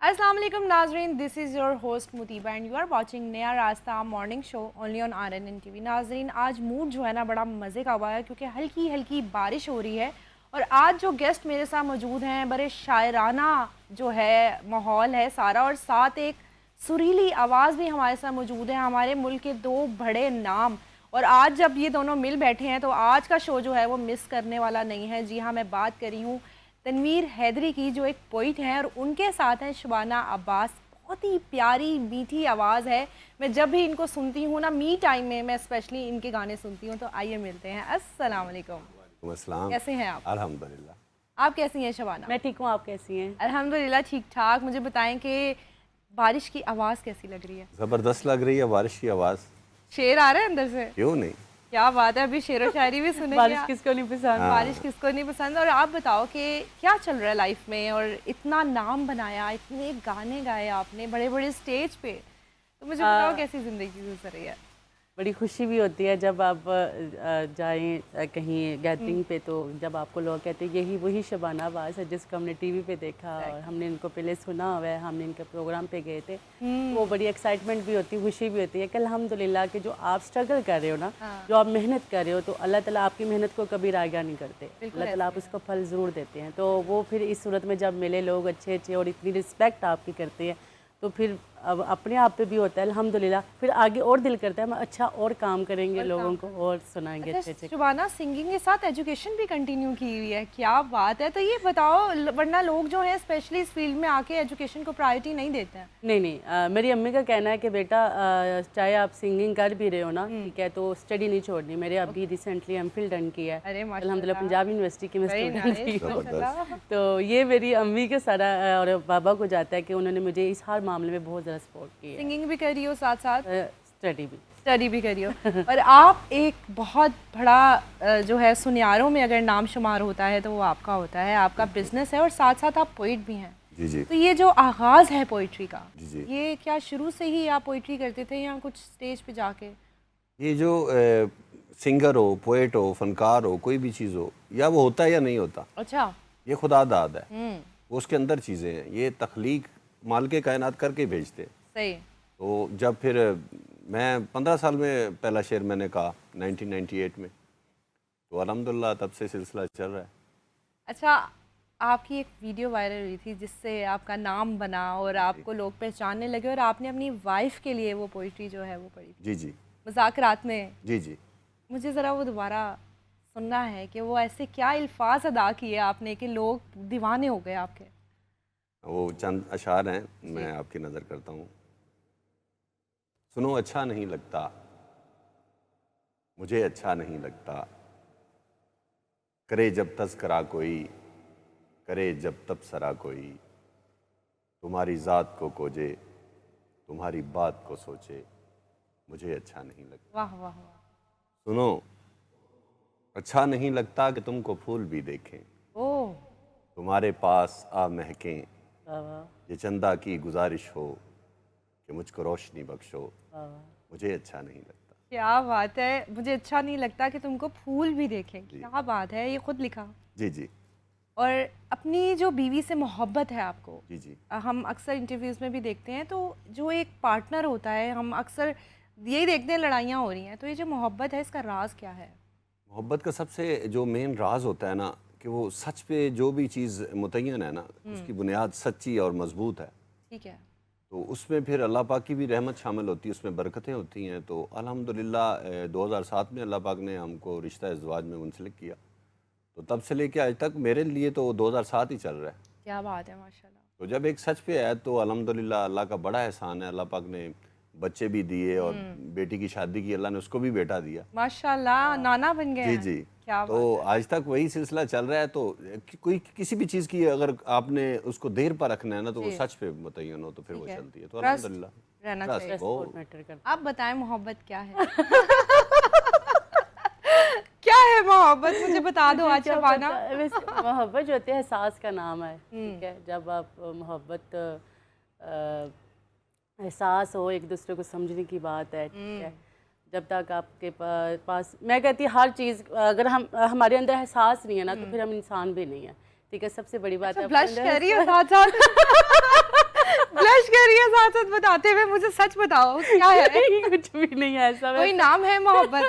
अस्सलाम वालेकुम नाजरीन, this is your host Mutiba and you are watching Naya Rasta morning show only on RNN TV। नाजरीन, आज मूड जो है ना बड़ा मज़े का हुआ है क्योंकि हल्की हल्की बारिश हो रही है और आज जो गेस्ट मेरे साथ मौजूद हैं बड़े शायराना जो है माहौल है सारा, और साथ एक सुरीली आवाज़ भी हमारे साथ मौजूद है, हमारे मुल्क के दो बड़े नाम। और आज जब ये दोनों मिल बैठे हैं तो आज का शो जो है वो मिस करने वाला नहीं है। जी हाँ, मैं बात कर रही हूँ तनवीर हैदरी की, जो एक पोइट हैं, और उनके साथ हैं शबाना अब्बास। बहुत ही प्यारी मीठी आवाज़ है। मैं जब भी इनको सुनती हूँ ना मी टाइम में, मैं स्पेशली इनके गाने सुनती हूँ। तो आइए मिलते हैं। अस्सलाम वालेकुम। अस्सलाम। कैसे हैं आप? अल्हम्दुलिल्लाह। आप कैसी हैं शबाना? मैं ठीक हूँ, आप कैसी हैं? अल्हम्दुलिल्लाह ठीक ठाक। मुझे बताएं कि बारिश की आवाज़ कैसी लग रही है? ज़बरदस्त लग रही है बारिश की आवाज़। शेर आ रहा है अंदर से? क्यों नहीं। क्या बात है, अभी शेर व शायरी भी सुनेंगे। बारिश किसको नहीं पसंद? बारिश किसको नहीं पसंद। और आप बताओ कि क्या चल रहा है लाइफ में, और इतना नाम बनाया, इतने गाने गाए आपने बड़े बड़े स्टेज पे, तो मुझे बताओ कैसी ज़िंदगी गुजर रही है? बड़ी खुशी भी होती है जब आप जाएं कहीं गैदरिंग पे, तो जब आपको लोग कहते हैं यही वही शबाना अब्बास है जिसको हमने टीवी पे देखा और हमने इनको पहले सुना हुआ है, हमने इनके प्रोग्राम पे गए थे, तो वो बड़ी एक्साइटमेंट भी होती है, खुशी भी होती है कि अल्हम्दुलिल्लाह कि जो आप स्ट्रगल कर रहे हो ना, जो आप मेहनत कर रहे हो, तो अल्लाह ताला आपकी मेहनत को कभी रायगा नहीं करते। अल्लाह ताला आप उसको फल ज़रूर देते हैं। तो वो फिर इस सूरत में जब मिले लोग अच्छे अच्छे और इतनी रिस्पेक्ट आपकी करते हैं, तो फिर अब अपने आप पे भी होता है अल्हम्दुलिल्लाह, फिर आगे और दिल करता है हम अच्छा और काम करेंगे, लोगों को और सुनाएंगे अच्छे अच्छे। शुबाना, सिंगिंग के साथ एजुकेशन भी कंटिन्यू की हुई है, क्या बात है। तो ये बताओ, वरना लोग जो हैं स्पेशली इस फील्ड में आके एजुकेशन को प्रायोरिटी नहीं देते हैं। नहीं नहीं, मेरी अम्मी का कहना है कि बेटा चाहे आप सिंगिंग कर भी रहे हो ना, ठीक है, तो स्टडी नहीं छोड़नी। मेरे अभी रिसेंटली एमफिल डन किया है अल्हम्दुलिल्लाह, पंजाब यूनिवर्सिटी की मैं स्टूडेंट थी। तो ये मेरी अम्मी के सारा और बाबा को जाता है कि उन्होंने मुझे इस हर मामले में बहुत ज़्यादा सपोर्ट किया। सिंगिंग भी कर रही हो, साथ साथ स्टडी भी कर रही हो। और आप एक बहुत बड़ा जो है सुनियारों में अगर नाम शुमार होता है तो वो आपका होता है, आपका बिजनेस है, और साथ साथ आप पोइट भी हैं। जी जी। तो ये जो आगाज़ है पोइट्री का, जी जी। ये क्या शुरू से ही आप पोइट्री करते थे या कुछ स्टेज पे जाके? ये जो सिंगर हो, पोएट हो, फनकार हो, कोई भी चीज़ हो, या वो होता है या नहीं होता, अच्छा। ये खुदा दाद है, वो उसके अंदर चीज़ें हैं। ये तख्लीक मालिक कायनात करके भेजते। सही। तो जब फिर मैं 15 साल में पहला शेर मैंने कहा 1998 में, तो अल्हम्दुलिल्लाह तब से सिलसिला चल रहा है। अच्छा, आपकी एक वीडियो वायरल हुई थी जिससे आपका नाम बना और आपको लोग पहचानने लगे, और आपने अपनी वाइफ के लिए वो पोइट्री जो है वो पढ़ी थी। जी जी। मुज़ाकरात में। जी जी। मुझे ज़रा वो दोबारा सुनना है कि वो ऐसे क्या अल्फाज अदा किए आपने कि लोग दीवाने हो गए आपके। वो चंद अशार हैं, मैं आपकी नज़र करता हूँ। सुनो, अच्छा नहीं लगता, मुझे अच्छा नहीं लगता, करे जब तज़किरा कोई, करे जब तबसरा कोई, तुम्हारी ज़ात को खोजे, तुम्हारी बात को सोचे, मुझे अच्छा नहीं लगता। वाह वाह वाह। सुनो, अच्छा नहीं लगता कि तुमको फूल भी देखें, ओह। तुम्हारे पास आ महकें, वाह ये चंदा की गुजारिश हो कि मुझको रोशनी बख्शो, वाह। मुझे अच्छा नहीं लगता। क्या बात है, मुझे अच्छा नहीं लगता कि तुमको फूल भी देखें। क्या बात है, ये खुद लिखा। जी जी। और अपनी जो बीवी से मोहब्बत है आपको, जी जी। हम अक्सर इंटरव्यूज़ में भी देखते हैं, तो जो एक पार्टनर होता है, हम अक्सर यही देखते हैं लड़ाइयाँ हो रही हैं, तो ये जो मोहब्बत है इसका राज क्या है? मोहब्बत का सबसे जो मेन राज होता है ना, कि वो सच पे जो भी चीज़ मुतय्यन है ना, उसकी बुनियाद सच्ची और मजबूत है। ठीक है। तो उसमें फिर अल्लाह पाक की भी रहमत शामिल होती है, उसमें बरकतें होती हैं। तो अल्हम्दुलिल्लाह 2007 में अल्लाह पाक ने हमको रिश्ता इज़्वाज में मुंसलिक किया, तो तब से लेके आज तक मेरे लिए तो 2007 ही चल रहा है। क्या बात है, माशाल्लाह। तो जब एक सच पे है तो अल्हम्दुलिल्लाह अल्लाह का बड़ा एहसान है। अल्लाह पाक ने बच्चे भी दिए और बेटी की शादी की, अल्लाह ने उसको भी बेटा दिया, माशाल्लाह, नाना बन गए जी हैं। जी। क्या तो आज तक वही सिलसिला चल रहा है। तो कोई किसी भी चीज़ की अगर आपने उसको देर पर रखना है ना, तो वो सच पे मुतय्यन हो तो फिर वो चलती है। तो अल्हम्दुलिल्लाह रहना ट्रस्ट चाहिए। वो मैटर करता आप बताएं मोहब्बत क्या है? क्या है मोहब्बत, मुझे बता दो आज शबाना। मोहब्बत जो होती है एहसास का नाम है, ठीक है। जब आप मोहब्बत एहसास हो, एक दूसरे को समझने की बात है, ठीक है। जब तक आपके पास, मैं कहती हूँ हर चीज़, अगर हम हमारे अंदर एहसास नहीं है ना, तो फिर हम इंसान भी नहीं है, ठीक है। सबसे बड़ी बात है ब्लश कर रही हो साथ साथ। कह रही है साथ साथ बताते हुए, मुझे सच बताओ क्या है? कुछ भी नहीं है ऐसा। कोई नाम है मोहब्बत?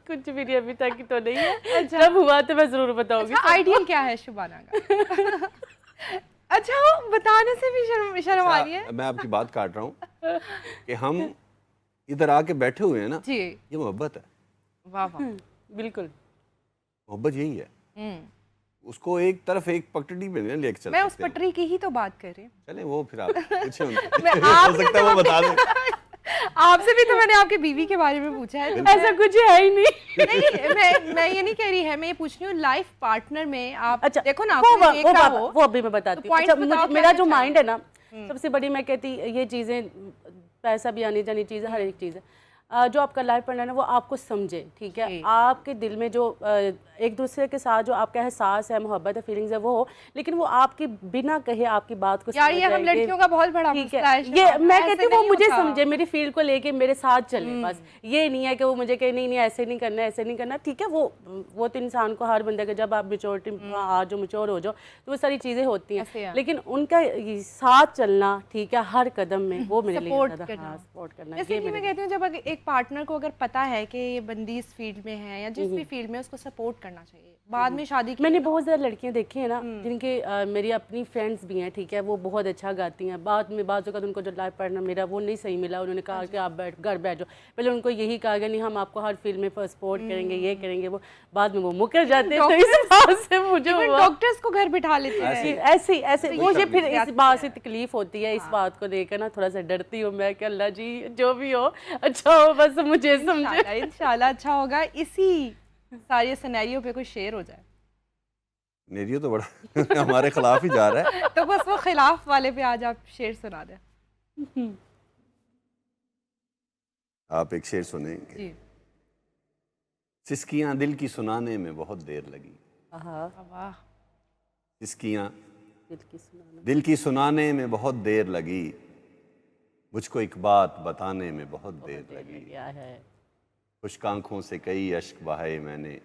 कुछ भी नहीं, अभी तक तो नहीं है। जब हुआ तो मैं जरूर बताऊंगी। अच्छा, आइडियल क्या है शुबाना का? अच्छा, वो बताने से भी शर्म आ रही है। मैं आपकी बात काट रहा हूँ कि हम इधर आके बैठे हुए हैं ना, जी, ये मोहब्बत है। वाह वाह। बिल्कुल। मोहब्बत यही है, उसको एक तरफ एक पटड़ी में नहीं लेके चल मैं उस सकते हैं। पटरी की ही तो बात कर रही हूँ। चले वो फिर आप पूछे उनसे। मैं हो सकता है वो बता दें। आपसे भी तो मैंने आपकी बीवी के बारे में पूछा है। ऐसा कुछ है ही नहीं। नहीं, मैं ये नहीं कह रही है, मैं ये पूछ रही हूँ लाइफ पार्टनर में आप अच्छा, देखो ना, वो आपने देखा हो वो अभी मैं बताती तो हूँ। अच्छा, points बताओ, मेरा क्या जो कहना माइंड है ना, सबसे बड़ी मैं कहती ये चीज़ें, पैसा भी आनी जानी चीज़ है, हर एक चीज़ है। जो आपका लाइफ पार्टनर है वो आपको समझे, ठीक है, जी। आपके दिल में जो एक दूसरे के साथ जो आपका एहसास है, मोहब्बत है, फीलिंग्स है, वो हो, लेकिन वो आपकी बिना कहे आपकी बात को यार, समझ ये हम जाएंगे। लड़कियों का बहुत बड़ा ठीक मसला है। है, ये मैं ऐसे कहती हूँ वो नहीं मुझे होता। समझे, मेरी फील्ड को लेके मेरे साथ चले, बस ये नहीं है कि वो मुझे कहे नहीं नहीं ऐसे नहीं करना, ऐसे नहीं करना, ठीक है। वो तो इंसान को, हर बंदे का, जब आप मेच्योरिटी आ जो मैच्योर हो जाओ तो वो सारी चीज़ें होती ऐसे हैं, है। लेकिन उनका ये साथ चलना, ठीक है, हर कदम में, वो मेरे लिए Support ज़्यादा, करना। हाँ, सपोर्ट करना, जैसे ये कि मैं मेरे कहती हूँ, जब एक पार्टनर को अगर पता है कि ये बंदी इस फील्ड में है या जिस भी फील्ड में, उसको सपोर्ट करना चाहिए। बाद में शादी की मैंने बहुत ज़्यादा लड़कियां देखी हैं ना, जिनके मेरी अपनी फ्रेंड्स भी हैं, ठीक है, वो बहुत अच्छा गाती हैं, बाद में बाज़ वक़्त उनको जो लाइफ पार्टनर मेरा वो नहीं सही मिला, उन्होंने कहा कि आप घर बैठ जाओ, पहले उनको यही कहा गया नहीं हम आपको हर फील्ड में सपोर्ट करेंगे, ये करेंगे, वो बाद में वो मुकर जाते हैं। तो इस बात से मुझे डॉक्टर्स को घर बिठा लेते हैं। ऐसे मुझे फिर इस बात से तकलीफ होती है, इस बात को लेकर ना थोड़ा सा डरती हूँ मैं कि अल्लाह जी जो भी हो अच्छा हो, बस मुझे समझे। इंशाल्लाह अच्छा होगा। इसी सारे सिनेरियो पे कोई शेर हो जाए नेरियो तो बड़ा हमारे खिलाफ ही जा रहा है। तो बस वो खिलाफ वाले पे आज आप शेर सुना दें। आप एक शेर सुनेंगे। जी, सिसकियाँ दिल की सुनाने में बहुत देर लगी, वाह। सिसकियाँ दिल की सुनाना। दिल की सुनाने में बहुत देर लगी, मुझको एक बात बताने में बहुत देर लगी, क्या है, खुश्क आंखों से कई अश्क बहाए मैंने,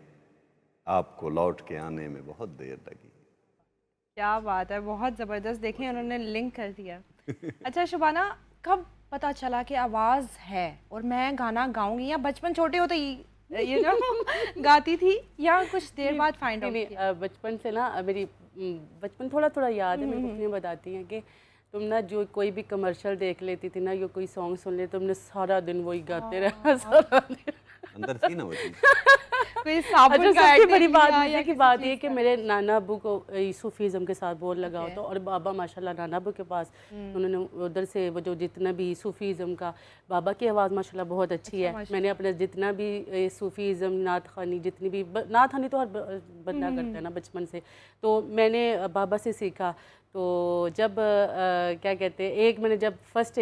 आपको लौट के आने में बहुत देर लगी। क्या बात है, बहुत ज़बरदस्त। देखें उन्होंने लिंक कर दिया। अच्छा शुबाना, कब पता चला कि आवाज़ है और मैं गाना गाऊंगी, या बचपन छोटे होते ही ये जो गाती थी, या कुछ देर बाद फाइंड आउट किया? बचपन से ना मेरी बचपन थोड़ा थोड़ा याद है, मेरी मम्मी बताती हैं कि तुम ना जो कोई भी कमर्शियल देख लेती थी ना, या कोई सॉन्ग सुन ले, तुमने सारा दिन वही गाते रहना, सारा दिन। अंदर थी ना वो चीज़। कोई साबुन अच्छा, का सबसे ad बड़ी देख बात लिया मुझे या की किसी बात चीज़ ये कि का? मेरे नाना अब्बू को सूफीज़म के साथ बहुत लगा होता, और बाबा माशाल्लाह नाना अब्बू के पास उन्होंने उधर से वो जो जितना भी सूफीज़म का, बाबा की आवाज़ माशाल्लाह बहुत अच्छी है। मैंने अपने जितना भी सूफीज़म, नात खानी, जितनी भी नात खानी तो हर बंदा करता है ना बचपन से, तो मैंने बाबा से सीखा। तो जब क्या कहते हैं, एक मैंने जब फर्स्ट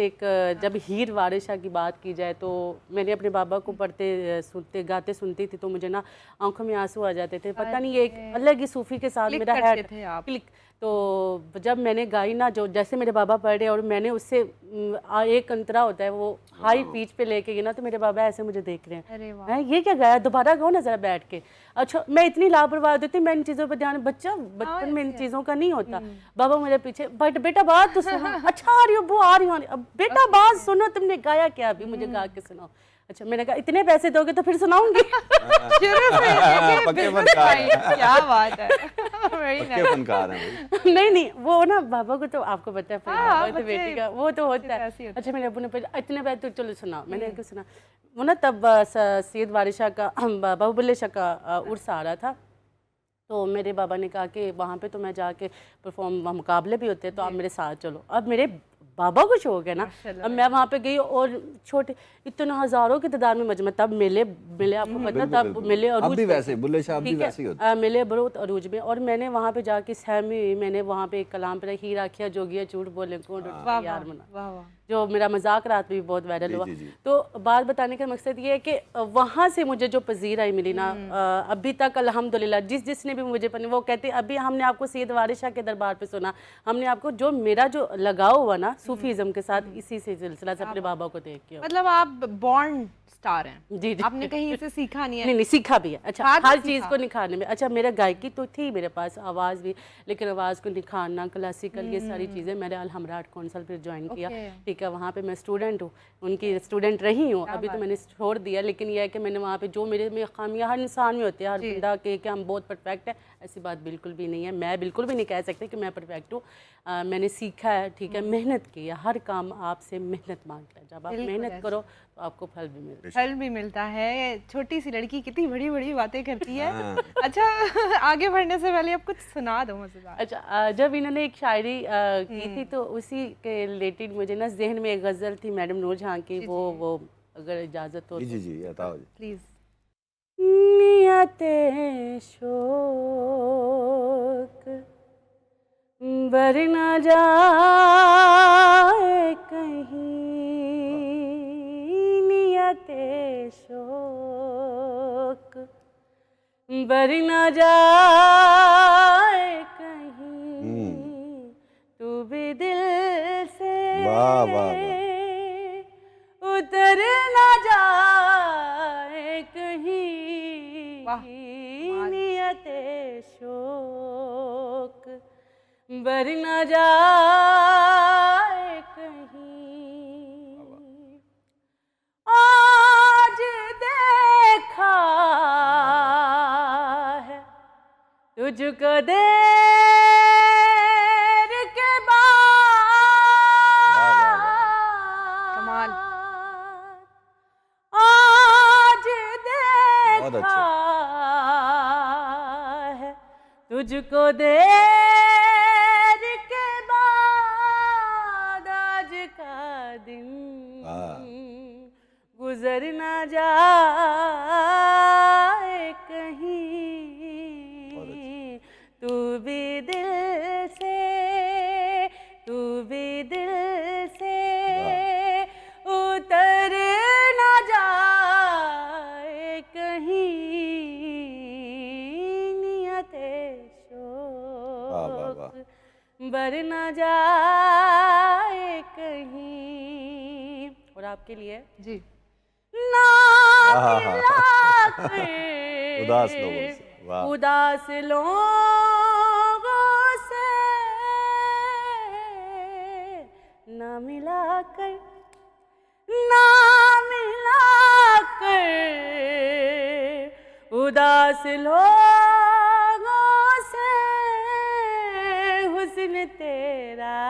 जब हीर वारिशा की बात की जाए, तो मैंने अपने बाबा को पढ़ते सुनते गाते सुनती थी, तो मुझे ना आंखों में आंसू आ जाते थे, पता नहीं एक अलग ही सूफी के साथ क्लिक मेरा करते है थे आप। क्लिक। तो जब मैंने गाई ना, जो जैसे मेरे बाबा पढ़ रहे और मैंने उससे एक अंतरा होता है वो हाई पिच पे लेके गई ना, तो मेरे बाबा ऐसे मुझे देख रहे हैं, अरे वाह। हैं ये क्या गाया, दोबारा गाओ ना जरा बैठ के। अच्छा, मैं इतनी लापरवाह होती थी, मैं इन चीज़ों पर ध्यान, बच्चा बचपन में इन चीज़ों का नहीं होता। बाबा मेरे पीछे, बट बेटा बात तो सुनो, अच्छा आ रही हो वो आ रही हो, अब बेटा बात सुनो, तुमने गाया क्या, अभी मुझे गा के सुनाओ। अच्छा, मैंने कहा इतने पैसे दोगे तो फिर सुनाऊंगी। शुरू से पक्के फनकार हैं। क्या बात है। Very पक्के nice। फनकार हैं भाई। नहीं वो ना बाबा को तो आपको पता है, फिर हाँ, बाबा तो बच्चे- बेटी का वो तो होता है। ऐसे ही होता अच्छा, मेरे अब्बू ने फिर इतने पैसे तो चलो सुना, मैंने क्या सुना, वो ना तब सैयद वारिशा का बाबा बुल्ले शाह का उर्स आ रहा था, तो मेरे बाबा ने कहा कि वहाँ पे तो मैं जाके परफॉर्म, मुकाबले भी होते हैं, तो आप मेरे साथ चलो। अब मेरे बाबा को शौक है ना, अब मैं वहाँ पे गई और छोटे इतने हज़ारों की तादाद में मजमा, तब मिले आपको पता, तब मिले अब अरूज भी पे। वैसे बुल्ले शाह भी ठीक वैसे ही होते है, मिले बहुत अरूज में, और मैंने वहाँ पे जाके सहमी हुई, मैंने वहाँ पे एक कलाम पे हीर आखिया जोगिया झूठ बोले कौन यार मना, वाह वाह। जो मेरा मजाक रात में भी बहुत वायरल हुआ। जी, जी। तो बात बताने का मकसद ये है कि वहाँ से मुझे जो पजीराई मिली ना, अभी तक अल्हम्दुलिल्लाह, जिसने भी मुझे पढ़ी वो कहते अभी हमने आपको सैयद वारिशा के दरबार पे सुना, हमने आपको जो मेरा जो लगाव हुआ ना सूफीज़म के साथ, इसी से सिलसिला से अपने बाबा को देख के। मतलब आप बॉर्न स्टार हैं। जी, जी। आपने कहीं से सीखा नहीं है? नहीं सीखा भी है। अच्छा, हाथ हर से चीज़ सीखा? को निखारने में, अच्छा मेरा गायकी तो थी मेरे पास, आवाज़ भी, लेकिन आवाज़ को निखारना, क्लासिकल, ये सारी चीज़ें मैंने अल हमराट कौंसल फिर ज्वाइन किया। ओके। ठीक है, वहाँ पे मैं स्टूडेंट हूँ, उनकी स्टूडेंट रही हूँ, क्या अभी तो बात मैंने छोड़ दिया, लेकिन यह है कि मैंने वहाँ पे जो मेरे में खामियां हर इंसान में होती है, हर जी। बंदा के कि हम बहुत परफेक्ट है, ऐसी बात बिल्कुल भी नहीं है। मैं बिल्कुल भी नहीं कह सकती कि मैं परफेक्ट हूँ। मैंने सीखा है, ठीक है, मेहनत की है, हर काम आपसे मेहनत मांगता है, जब आप बिल्कुल मेहनत ऐसे। करो तो आपको फल भी मिलता है। फल भी मिलता है। छोटी सी लड़की कितनी बड़ी बड़ी बातें करती है। हाँ। अच्छा आगे बढ़ने से पहले आप कुछ सुना दो मजेदार। अच्छा, जब इन्होंने एक शायरी की थी तो उसी के रिलेटेड मुझे ना जहन में एक गज़ल थी मैडम नूरजहां की, जी, वो अगर इजाज़त हो जी तो। जी जी, बताओ जी। प्लीज। नियते शोक बर न जाए कहीं, नियते शोक बर न जाए कहीं, तू भी दिल से वाह वाह वाह। उतर न जाए कहीं, वाह, कमाल। नियते शोक बर न जाए कहीं। आज देखा है तुझको देर के वाह वाह वाह। कमाल। बाद, आज बहुत देखा अच्छे। है तुझको देर के बाद, आज का दिन वाह। गुजर ना जाए बहुत कहीं, तू भी दिल से, तू भी दिल से उतर ना जाए कहीं, नियते वाह वाह वाह। शोक बर ना जाए कहीं। और आपके लिए जी। ना हाँ हाँ मिला हाँ। कर उदास लोगों से, वाह। उदास लोगों से, ना मिला कर, ना मिला कर उदास लोगों से, हुस्न तेरा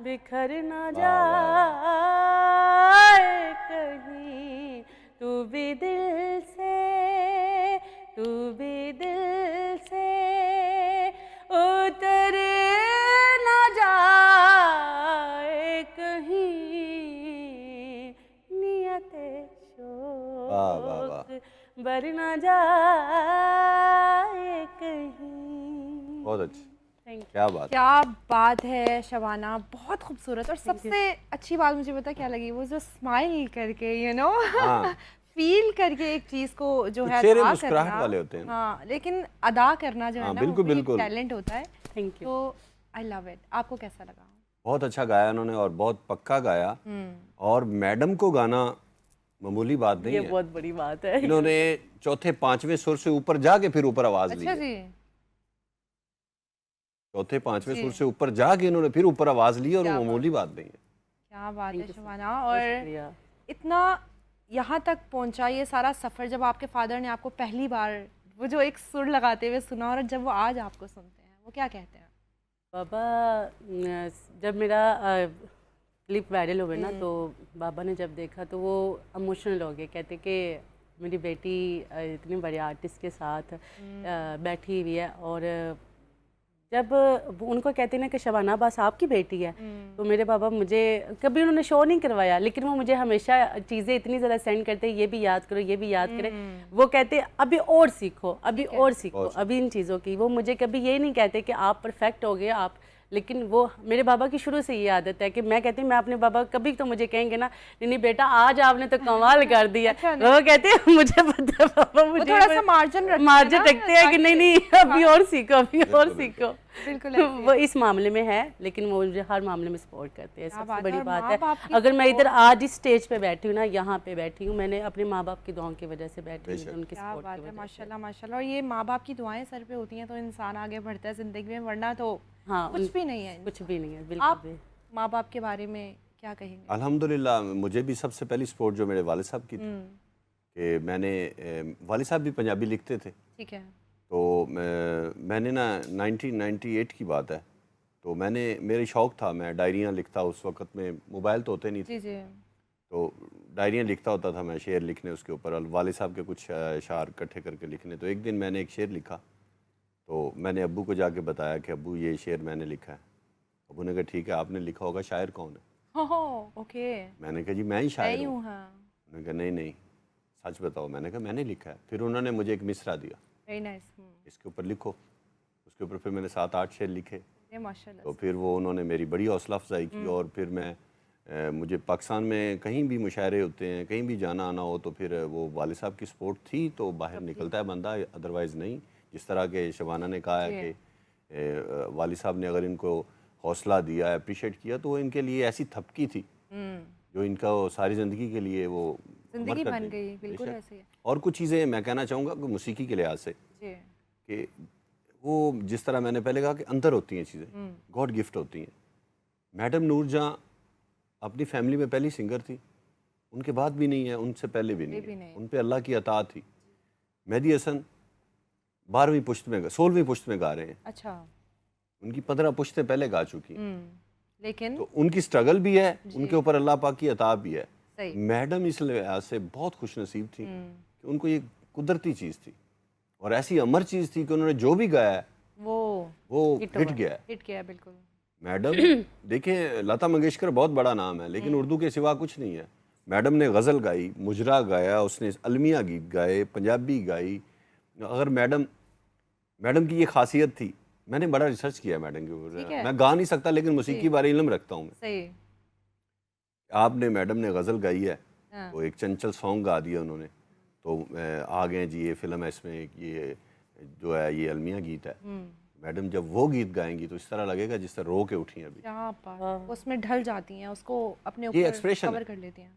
बिखर न वाह, जाए कहीं, तू भी दिल से, तू भी दिल से उतर न जाए कहीं, नियते वाह, वाह, वाह। शोक बर न जाए कहीं। बहुत अच्छे, थैंक यू। क्या बात। क्या बात है शबाना, बहुत खूबसूरत। और सबसे अच्छी बात मुझे पता क्या लगी, वो जो स्माइल करके हाँ। फील करके एक चीज को जो है चेहरे अदा मुस्कुराहट करना। वाले होते हैं। हाँ, लेकिन अदा करना जो है हाँ, ना बिल्कुल, वो भी बिल्कुल। टैलेंट होता है। Thank you. तो आई लव इट। आपको कैसा लगा? बहुत अच्छा गाया उन्होंने और बहुत पक्का गाया। और मैडम को गाना मामूली बात नहीं ये है। बहुत बड़ी बात है। इन्होंने चौथे पांचवें सुर से ऊपर जाके फिर ऊपर आवाज ली अच्छा है। जी। चौथे पांचवें जी। सुर से ऊपर जाके इन्होंने फिर ऊपर आवाज ली और क्या वो मामूली बात नहीं है। क्या बात है Thank you so शबाना। बहुत और शुक्रिया। इतना यहाँ तक पहुँचा ये सारा सफ़र, जब आपके फादर ने आपको पहली बार वो जो एक सुर लगाते हुए सुना और जब वो आज आपको सुनते हैं, वो क्या कहते हैं? बाबा जब मेरा क्लिप वायरल हो गया ना, तो बाबा ने जब देखा तो वो इमोशनल हो गए, कहते कि मेरी बेटी इतने बड़े आर्टिस्ट के साथ बैठी हुई है। और जब उनको कहते हैं ना कि शबाना अब्बास आपकी बेटी है, तो मेरे बाबा मुझे कभी उन्होंने शो नहीं करवाया, लेकिन वो मुझे हमेशा चीज़ें इतनी ज़्यादा सेंड करते, ये भी याद करो, ये भी याद करें। वो कहते अभी और सीखो, अभी और सीखो, अभी इन चीज़ों की। वो मुझे कभी ये नहीं कहते कि आप परफेक्ट हो गए आप, लेकिन वो मेरे बाबा की शुरू से ये आदत है कि मैं कहती हूँ, मैं अपने बाबा कभी तो मुझे कहेंगे ना, नहीं बेटा आज आपने तो कमाल कर दिया। वो कहते हैं मुझे पता है पापा, मुझे थोड़ा सा मार्जिन रखते हैं कि नहीं अभी और सीखो, अभी और सीखो। बिल्कुल वो इस मामले में है, लेकिन वो मुझे हर मामले में सपोर्ट करते हैं। सबसे बड़ी बात है, माँ-बाप की अगर मैं इधर आज इस स्टेज पे बैठी हूँ ना, यहाँ पे बैठी हूँ, मैंने अपने माँ बाप की दुआओं की वजह से बैठी हूँ, उनकी क्या सपोर्ट बात की है, वजह से। माशाल्लाह माशाल्लाह। और ये माँ बाप की दुआएं सर पे होती हैं तो इंसान आगे बढ़ता है ज़िंदगी में, वरना तो हाँ, कुछ भी नहीं है। कुछ भी नहीं है, आप बिल्कुल भी। माँ बाप के बारे में क्या कहेंगे? अल्हम्दुलिल्लाह मुझे भी सबसे पहली सपोर्ट जो मेरे वालिद साहब की थी कि मैंने वालिद साहब भी पंजाबी लिखते थे, ठीक है। तो मैंने ना 1998 की बात है, तो मेरे शौक़ था, मैं डायरियाँ लिखता उस वक़्त में, मोबाइल तो होते नहीं थे, जी जी। तो डायरियाँ लिखता होता था मैं, शेर लिखने उसके ऊपर, और वालिद साहब के कुछ अशार इकट्ठे करके लिखने। तो एक दिन मैंने एक शेर लिखा, तो मैंने अब्बू को जाके बताया कि अब्बू ये शेर मैंने लिखा है। अब्बू ने कहा ठीक है, आपने लिखा होगा, शायर कौन है? ओके। मैंने कहा जी मैं ही शायर हूँ। हाँ। उन्होंने कहा नहीं सच बताओ। मैंने कहा मैंने लिखा है। फिर उन्होंने मुझे एक मिसरा दिया, वेरी नाइस। इसके ऊपर लिखो। उसके ऊपर फिर मैंने 7-8 शेर लिखे। माशाल्लाह। तो फिर वो उन्होंने मेरी बड़ी हौसला अफजाई की, और फिर मुझे पाकिस्तान में कहीं भी मुशायरे होते हैं, कहीं भी जाना आना हो, तो फिर वो वालिद साहब की सपोर्ट थी तो बाहर निकलता है बंदा, अदरवाइज़ नहीं। जिस तरह के शबाना ने कहा है कि वालिद साहब ने अगर इनको हौसला दिया, अप्रिशिएट किया, तो वो इनके लिए ऐसी थपकी थी जो इनका सारी ज़िंदगी के लिए वो ज़िंदगी बन गई। बिल्कुल ऐसे ही। और कुछ चीज़ें मैं कहना चाहूँगा कि मौसीकी के लिहाज से कि वो जिस तरह मैंने पहले कहा कि अंदर होती हैं चीज़ें, गॉड गिफ्ट होती हैं। मैडम नूर जहाँ अपनी फैमिली में पहली सिंगर थी, उनके बाद भी नहीं है, उनसे पहले भी नहीं है, उन पे अल्लाह की अता थी। मेहदी हसन 12वीं पुश्त में 16वीं पुश्त में गा रहे हैं। अच्छा। उनकी 15 पुश्तें पहले गा चुकी हैं। लेकिन तो उनकी स्ट्रगल भी है, उनके ऊपर अल्लाह पाक की अता भी है। सही। मैडम इस लिहाज से बहुत खुश नसीब थी कि उनको ये कुदरती चीज़ थी और ऐसी अमर चीज़ थी कि उन्होंने जो भी गाया है वो हिट गया है। हिट किया बिल्कुल। मैडम देखें, लता मंगेशकर बहुत बड़ा नाम है, लेकिन उर्दू के सिवा कुछ नहीं है। मैडम ने गज़ल गाई, मुजरा गाया, उसने अलमिया गीत गाए, पंजाबी गाई। अगर मैडम की ये खासियत थी, मैंने बड़ा रिसर्च किया मैडम के ऊपर। मैं गा नहीं सकता, लेकिन मौसीकी के बारे में इल्म रखता हूँ मैं। सही। आपने मैडम ने गज़ल गाई है, तो एक चंचल सॉन्ग गा दिया उन्होंने, तो आ गए जी ये फिल्म है, इसमें ये जो है ये अलमिया गीत है। मैडम जब वो गीत गाएंगी तो इस तरह लगेगा जिस तरह रो के उठी हैं अभी। क्या बात, उसमें ढल जाती हैं, उसको अपने ये ऊपर एक्सप्रेशन कवर कर लेती हैं।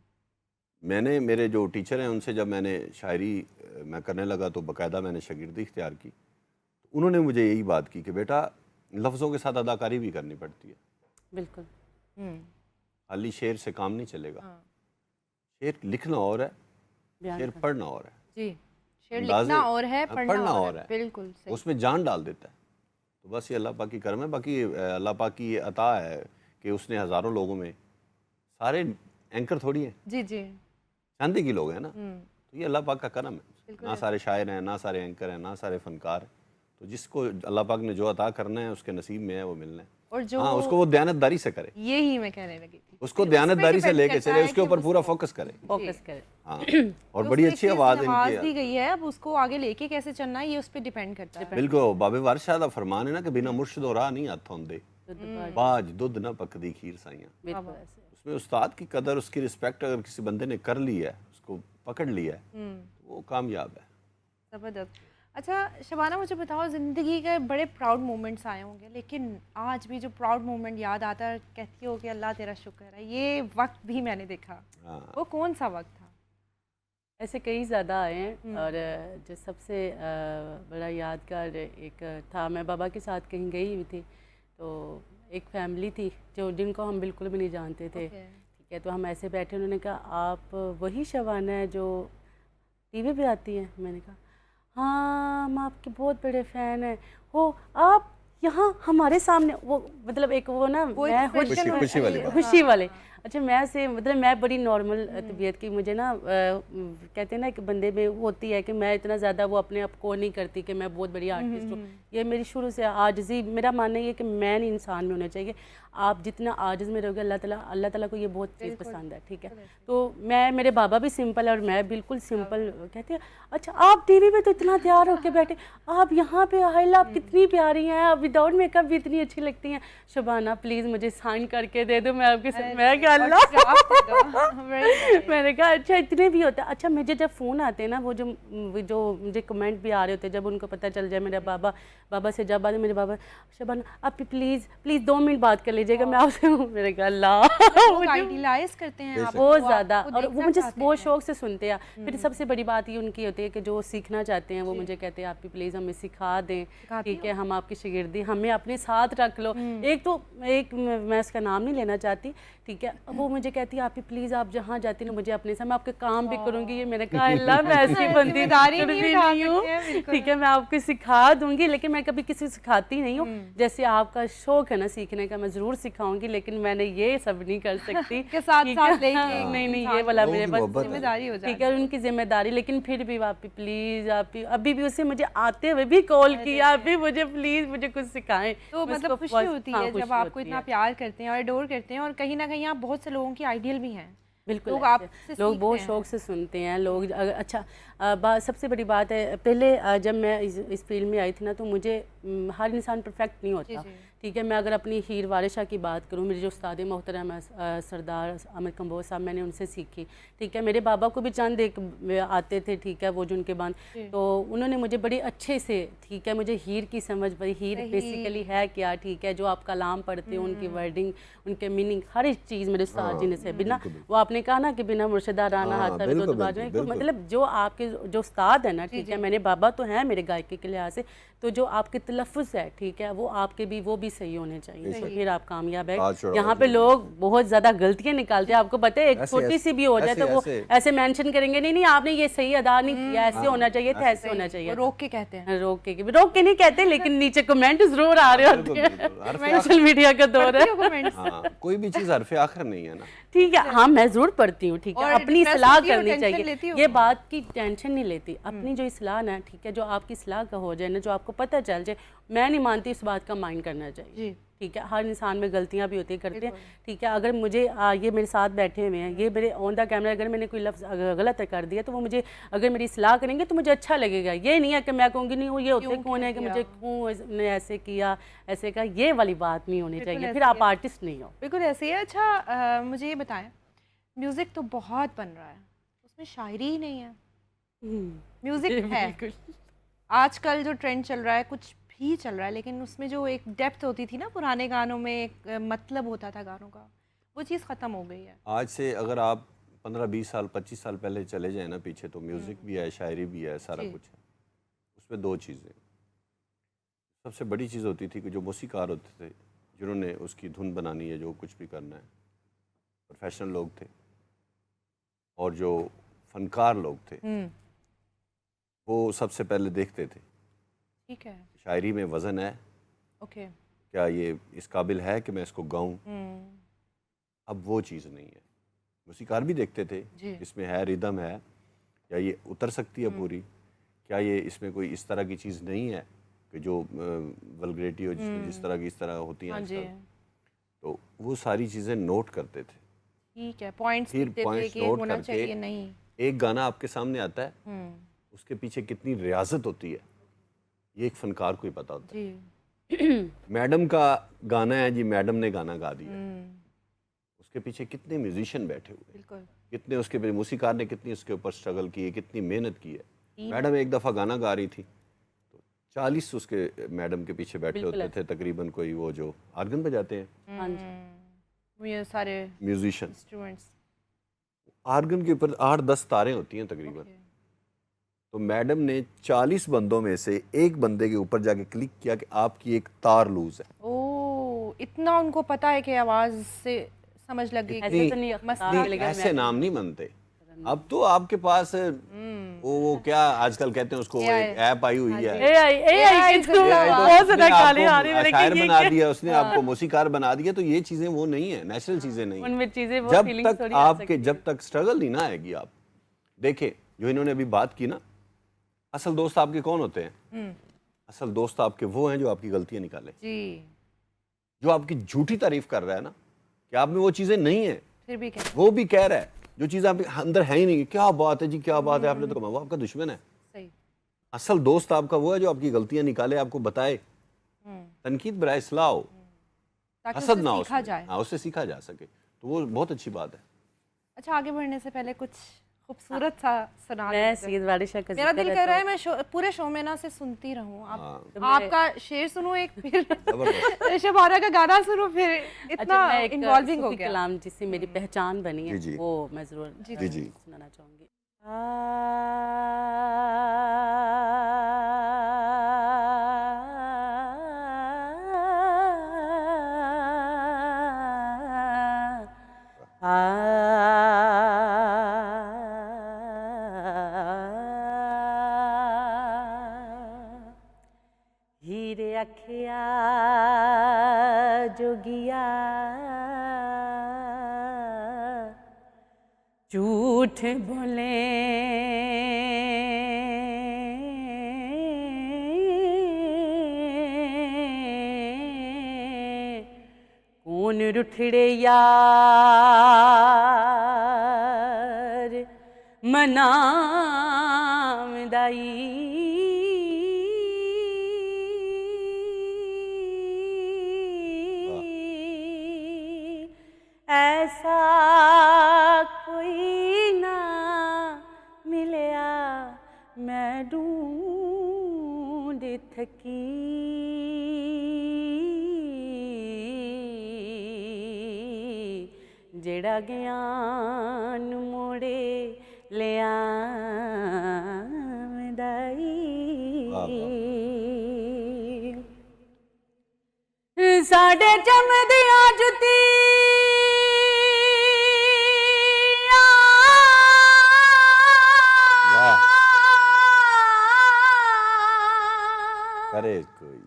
मैंने मेरे जो टीचर हैं उनसे जब मैंने शायरी मैं करने लगा तो बाकायदा मैंने शागिर्दी इख्तियार की, उन्होंने मुझे यही बात की कि बेटा लफ्ज़ों के साथ अदाकारी भी करनी पड़ती है। बिल्कुल। खाली शेर से काम नहीं चलेगा। शेर लिखना और है, शेर पढ़ना और है। जी, शेर लिखना और है, पढ़ना और है। बिल्कुल सही। उसमें जान डाल देता है। तो बस ये अल्लाह पाक की करम है। बाकी अल्लाह पाक की ये अता है कि उसने हज़ारों लोगों में, सारे एंकर थोड़ी हैं, जी जी, चांदी की लोग हैं ना, तो ये अल्लाह पाक का करम है। ना सारे शायर हैं, ना सारे एंकर हैं, ना सारे फनकार हैं। तो जिसको अल्लाह पाक ने जो अता करना है उसके नसीब में है, वो मिलना है। और जो हाँ, उसको वो दयानतदारी से करे। यही मैं कहने लगी थी, उसको दयानतदारी से लेके चले, उसके ऊपर पूरा फोकस करे। हाँ, और बड़ी अच्छी आवाज़ इनकी दी गई है। अब उसको आगे लेके कैसे चलना है ये उस पर डिपेंड करता है। बिल्कुल, बाबे वारशाह दा फरमान है ना कि बिना मुर्शिद राह नहीं हथ होंदे, बाज दुध ना पकदी खीर साइयां। उसमें उस्ताद की कदर, उसकी रिस्पेक्ट अगर किसी बंदे ने कर ली है, उसको पकड़ लिया है, तो वो कामयाब है। ज़बरदस्त। अच्छा शबाना, मुझे बताओ, ज़िंदगी के बड़े प्राउड मोमेंट्स आए होंगे, लेकिन आज भी जो प्राउड मोमेंट याद आता है, कहती हो कि अल्लाह तेरा शुक्र है, ये वक्त भी मैंने देखा, वो कौन सा वक्त था? ऐसे कई ज़्यादा आए हैं, और जो सबसे बड़ा यादगार एक था, मैं बाबा के साथ कहीं गई हुई थी, तो एक फैमिली थी जिनको हम बिल्कुल भी नहीं जानते थे। ठीक है, तो हम ऐसे बैठे, उन्होंने कहा आप वही शबाना है जो टीवी पे आती है? मैंने कहा हाँ, हम आपके बहुत बड़े फ़ैन हैं। हो आप यहाँ हमारे सामने, वो मतलब एक वो ना, मैं खुशी वाले अच्छा मैं से मतलब मैं बड़ी नॉर्मल तबीयत की, मुझे ना कहते हैं ना कि बंदे में होती है कि मैं इतना ज़्यादा वो अपने आप को नहीं करती कि मैं बहुत बड़ी आर्टिस्ट हूँ। ये मेरी शुरू से आजिज़ी, मेरा मानना ये है कि मैं नहीं इंसान में होना चाहिए। आप जितना आजिज़ में रहोगे अल्लाह ताला को ये बहुत चीज़ पसंद है, ठीक है। तो मैं, मेरे बाबा भी सिंपल है और मैं बिल्कुल सिंपल। कहते हैं अच्छा आप टीवी पे तो इतना तैयार होके बैठे, आप यहाँ पे आहिला आप कितनी प्यारी हैं, आप विदाउट मेकअप भी इतनी अच्छी लगती हैं। शबाना प्लीज़ मुझे साइन करके दे दो, मैं आपके साथ, मैं क्या मैंने कहा अच्छा इतने भी होता है। अच्छा मुझे जब फ़ोन आते हैं ना, वो जो मुझे कमेंट भी आ रहे होते हैं, जब उनको पता चल जाए मेरे बाबा से जब आते, मेरे बाबा शबाना आप प्लीज़ 2 मिनट बात कर लीजिएगा, मैं आपसे मेरे कहा अल्लाह आइडियलाइज करते हैं आप बहुत ज़्यादा, और वो मुझे बहुत शौक से सुनते हैं। फिर सबसे बड़ी बात ये उनकी होती है कि जो सीखना चाहते हैं वो मुझे कहते हैं आप भी प्लीज़ हमें सिखा दें, ठीक है, हम आपकी शागिर्दी, हमें अपने साथ रख लो। एक मैं उसका नाम नहीं लेना चाहती, ठीक है, वो मुझे कहती है आप भी प्लीज़ आप जहाँ जाती ना मुझे अपने साथ, मैं आपके काम भी करूँगी। ये मैंने कहा अल्लाह मैं ऐसी बंदी नहीं हूँ, ठीक है, मैं आपको सिखा दूँगी, लेकिन मैं कभी किसी को सिखाती नहीं हूँ। जैसे आपका शौक है ना सीखने का, मैं ज़रूर सिखाऊंगी, लेकिन मैंने ये सब नहीं कर सकती के साथ लेके नहीं ये वाला मेरे पास जिम्मेदारी हो जाती है, ठीक है, उनकी जिम्मेदारी। लेकिन फिर भी आप भी प्लीज़, आप भी अभी भी उससे मुझे आते हुए भी कॉल किया, आप भी मुझे प्लीज़ मुझे कुछ सिखाएं। तो मतलब खुशी होती है जब आपको इतना प्यार करते हैं और अडोर करते हैं, और कहीं ना कहीं आप बहुत से लोगों की आइडियल भी हैं। बिल्कुल लोग बहुत शौक से सुनते हैं लोग। अच्छा सबसे बड़ी बात है, पहले जब मैं इस फील्ड में आई थी ना, तो मुझे हर इंसान परफेक्ट नहीं होता, ठीक है। मैं अगर अपनी हीर वारिशा की बात करूँ, मेरे जो उस्ताद मोहतरम सरदार अमर कंबोज साहब, मैंने उनसे सीखी, ठीक है। मेरे बाबा को भी चंद एक आते थे, ठीक है, वो जो उनके बाद, तो उन्होंने मुझे बड़ी अच्छे से, ठीक है, मुझे हीर की समझ पाई, हीर बेसिकली है क्या, ठीक है, जो आप कलाम पढ़ते हो उनकी वर्डिंग, उनके मीनिंग, हर एक चीज़ मेरे उस्ताद जी ने से बिना, वो आपने कहा ना कि बिना मुर्शिदा राना हाथा मतलब जो आपके जो उस्ताद है ना, ठीक है, मेरे बाबा तो हैं मेरे गायकी के लिहाज से, तो जो आपके तलफ़ुज़ है, ठीक है, वो आपके भी वो भी सही होने चाहिए, तो फिर आप कामयाब है। यहाँ पे लोग बहुत ज़्यादा गलतियाँ निकालते हैं, आपको पता है, एक छोटी सी भी हो जाए तो वो ऐसे मेंशन करेंगे, नहीं आपने ये सही अदा नहीं किया, ऐसे होना चाहिए था, ऐसे होना चाहिए, रोक के कहते हैं, रोक के नहीं कहते, लेकिन नीचे कमेंट जरूर आ रहे होते हैं, सोशल मीडिया का दौर है, कोई भी चीज़ हरफ़े आखिर नहीं है ना, ठीक है। हाँ मैं ज़रूर पढ़ती हूँ, ठीक है, अपनी सलाह करनी चाहिए, ये बात की टेंशन नहीं लेती, अपनी जो इस्लाह है, ठीक है, जो आपकी सलाह का हो जाए ना, जो आपको पता चल जाए, मैं नहीं मानती इस बात का माइंड करना चाहिए, ठीक है। हर इंसान में गलतियाँ भी होती करते हैं, ठीक है। अगर मुझे ये मेरे साथ बैठे हुए हैं, ये मेरे ऑन द कैमरा, अगर मैंने कोई लफ्ज़ गलत कर दिया तो वो मुझे, अगर मेरी सलाह करेंगे तो मुझे अच्छा लगेगा। ये नहीं है कि मैं कहूँगी नहीं वो ये होते कौन है कि मुझे क्यों इसने ऐसे किया, ऐसे कहा, ये वाली बात नहीं होनी चाहिए, फिर आप आर्टिस्ट नहीं हो। बिल्कुल ऐसे ही है। अच्छा मुझे ये बताएं, म्यूज़िक तो बहुत बन रहा है, उसमें शायरी ही नहीं है, म्यूज़िक है, आजकल जो ट्रेंड चल रहा है कुछ भी चल रहा है, लेकिन उसमें जो एक डेप्थ होती थी ना पुराने गानों में, एक मतलब होता था गानों का, वो चीज़ ख़त्म हो गई है। आज से अगर आप 15-20 साल 25 साल पहले चले जाए ना पीछे, तो म्यूज़िक भी है, शायरी भी है, सारा कुछ है। उसमें दो चीज़ें, सबसे बड़ी चीज़ होती थी कि जो मौसीकार होते थे, जिन्होंने उसकी धुन बनानी है, जो कुछ भी करना है, प्रोफेशनल लोग थे, और जो फनकार लोग थे वो सबसे पहले देखते थे, ठीक है, शायरी में वज़न है, ओके, क्या ये इस काबिल है कि मैं इसको गाऊं। अब वो चीज़ नहीं है। मौसीकार भी देखते थे इसमें है रिदम है, या ये उतर सकती है पूरी, क्या ये इसमें कोई इस तरह की चीज़ नहीं है कि जो वल्गरिटी हो, जिसमें जिस तरह की इस तरह होती हैं आजकल, तो वो सारी चीज़ें नोट करते थे, ठीक है, पॉइंट्स नोट करके नहीं, एक गाना आपके सामने आता है, उसके पीछे कितनी रियाजत होती है ये एक फनकार को ही पता होता है। मैडम का गाना है जी, मैडम ने गाना गा दिया, उसके पीछे कितने म्यूजिशियन बैठे हुए, कितने उसके मौसीकार ने कितनी उसके ऊपर स्ट्रगल की है, कितनी मेहनत की है। मैडम एक दफ़ा गाना गा रही थी तो 40 उसके मैडम के पीछे बैठे होते थे तकरीबन, कोई वो जो आर्गन बजाते हैं, ये सारे म्यूजिशियन, इंस्ट्रूमेंट्स, आर्गन के ऊपर 8-10 तारें होती हैं तकरीबन। तो मैडम ने 40 बंदों में से एक बंदे के ऊपर जाके क्लिक किया कि आपकी एक तार लूज है। ओह, इतना उनको पता है कि आवाज़ से समझ लग गई। ऐसे नाम नहीं बनते, अब तो आपके पास वो क्या आजकल कहते हैं उसको, एक ऐप आई हुई है, एआई की तो बहुत ज्यादा गाली आ रही है, शायर लेकिन बना दिया उसने, आपको मौसीकार बना दिया। तो ये चीजें वो नहीं है, नेचुरल चीजें नहीं है। उनमें चीजें वो जब फीलिंग्स तक थोड़ी आ आपके, सकती जब तक स्ट्रगल नहीं ना आएगी, आप देखें जो इन्होंने अभी बात की ना, असल दोस्त आपके कौन होते हैं? असल दोस्त आपके वो हैं जो आपकी गलतियां निकाले, जी, जो आपकी झूठी तारीफ कर रहा है ना कि आप में वो चीजें नहीं है, फिर भी क्या, वो भी कह रहा है जो चीज़ आपके अंदर है ही नहीं, क्या बात है जी, क्या बात है, आपने तो कमा, वो आपका दुश्मन है। सही, असल दोस्त आपका वो है जो आपकी गलतियां निकाले, आपको बताए, तनकीद बराए इस्लाह हो, ताकि हसद उससे ना हो सीखा उसमें। जाए। हाँ, उससे सीखा जा सके, तो वो बहुत अच्छी बात है। अच्छा, आगे बढ़ने से पहले कुछ खूबसूरत सा सुना मैं दीजिए। सैयद बारिशा का मेरा जिक्र दिल है कर रहा तो- है मैं पूरे शो में ना से सुनती रहूं। हाँ। आपका शेर सुनूं एक, फिर जबरदस्त। शबाना का गाना सुनूं, फिर इतना अच्छा, मैं एक इन्वॉल्विंग हो सूफी गया। कलाम जिससे मेरी पहचान बनी है, जी, जी। वो मैं जरूर जी, जी। सुनाना चाहूंगी। हीरे अखिया जोगिया झूठ बोले कौन रुठड़े यार मनामदाई ऐसा कोई ना मिलया मैं ढूंढ थकी जेड़ा ज्ञान मोड़े ले आमदाई साढ़े चमदिया जुती वाह, करे कोई,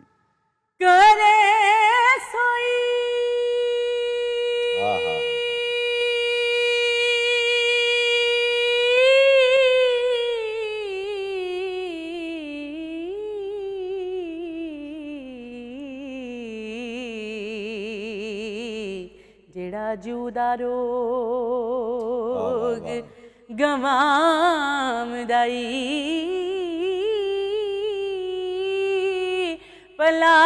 करे सोई हाँ हाँ हाँ, जेड़ा जूदा वाह, रोग वाह। गवामदाई भला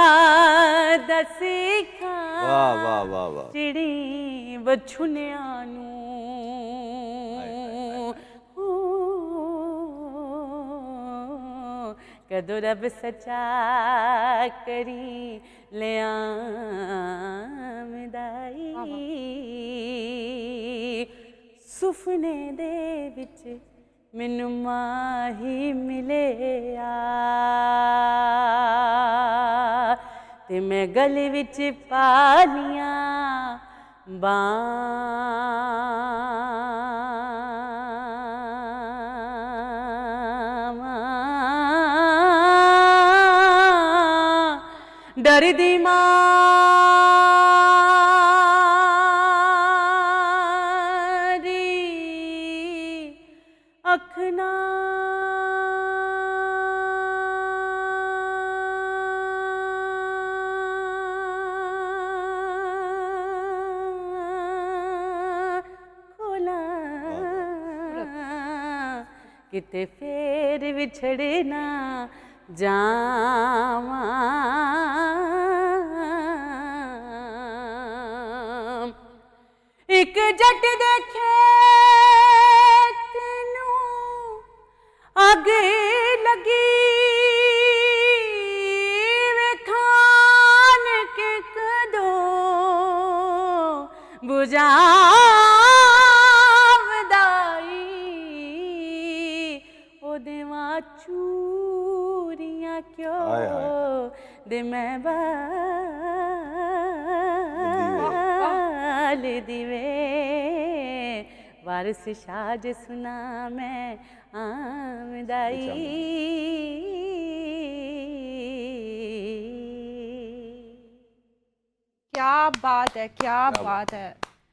दस वाह वाह वाह वाह, चिड़ी बछुनिया कदों रब सचा करी ले आमदाई सुफने दे विच मैनू माही मिले आ ते मैं गले विच पालियां बावां डरदी मारी अखना किते फेर विछड़े ना जावां एक जट देखे तेनू आगे लगी वेखान के कदों बुझावदाई ओ देवा चूरियां क्यों हाय, हाय। दे मैं बाल दिवे वारिस शाज सुना मैं आमदाई। क्या बात है, क्या बात है।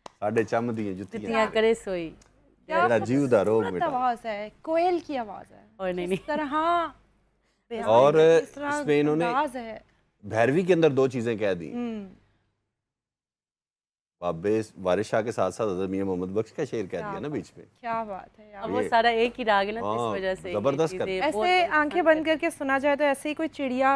साढ़े चम दी जुतियां जुतियां करे सोई। क्या मेरा जीव दा रोग खूबसूरत मिटा। आवाज है, कोयल की आवाज है। और नहीं इस तरह बयान और है, इस तरह इसमें इन्होंने अंदाज है। भैरवी के अंदर दो चीजें कह दी। हम्म, बाबे वारिस शाह के साथ साथ हज़रत मियां मोहम्मद बख्श का शेर कह दिया ना बीच में। क्या बात है यार। अब वो सारा एक ही राग है ना, तो हाँ, इस वजह से ये जबरदस्त कर चीज़ें ऐसे आंखें बंद करके सुना जाए तो ऐसे ही कोई चिड़िया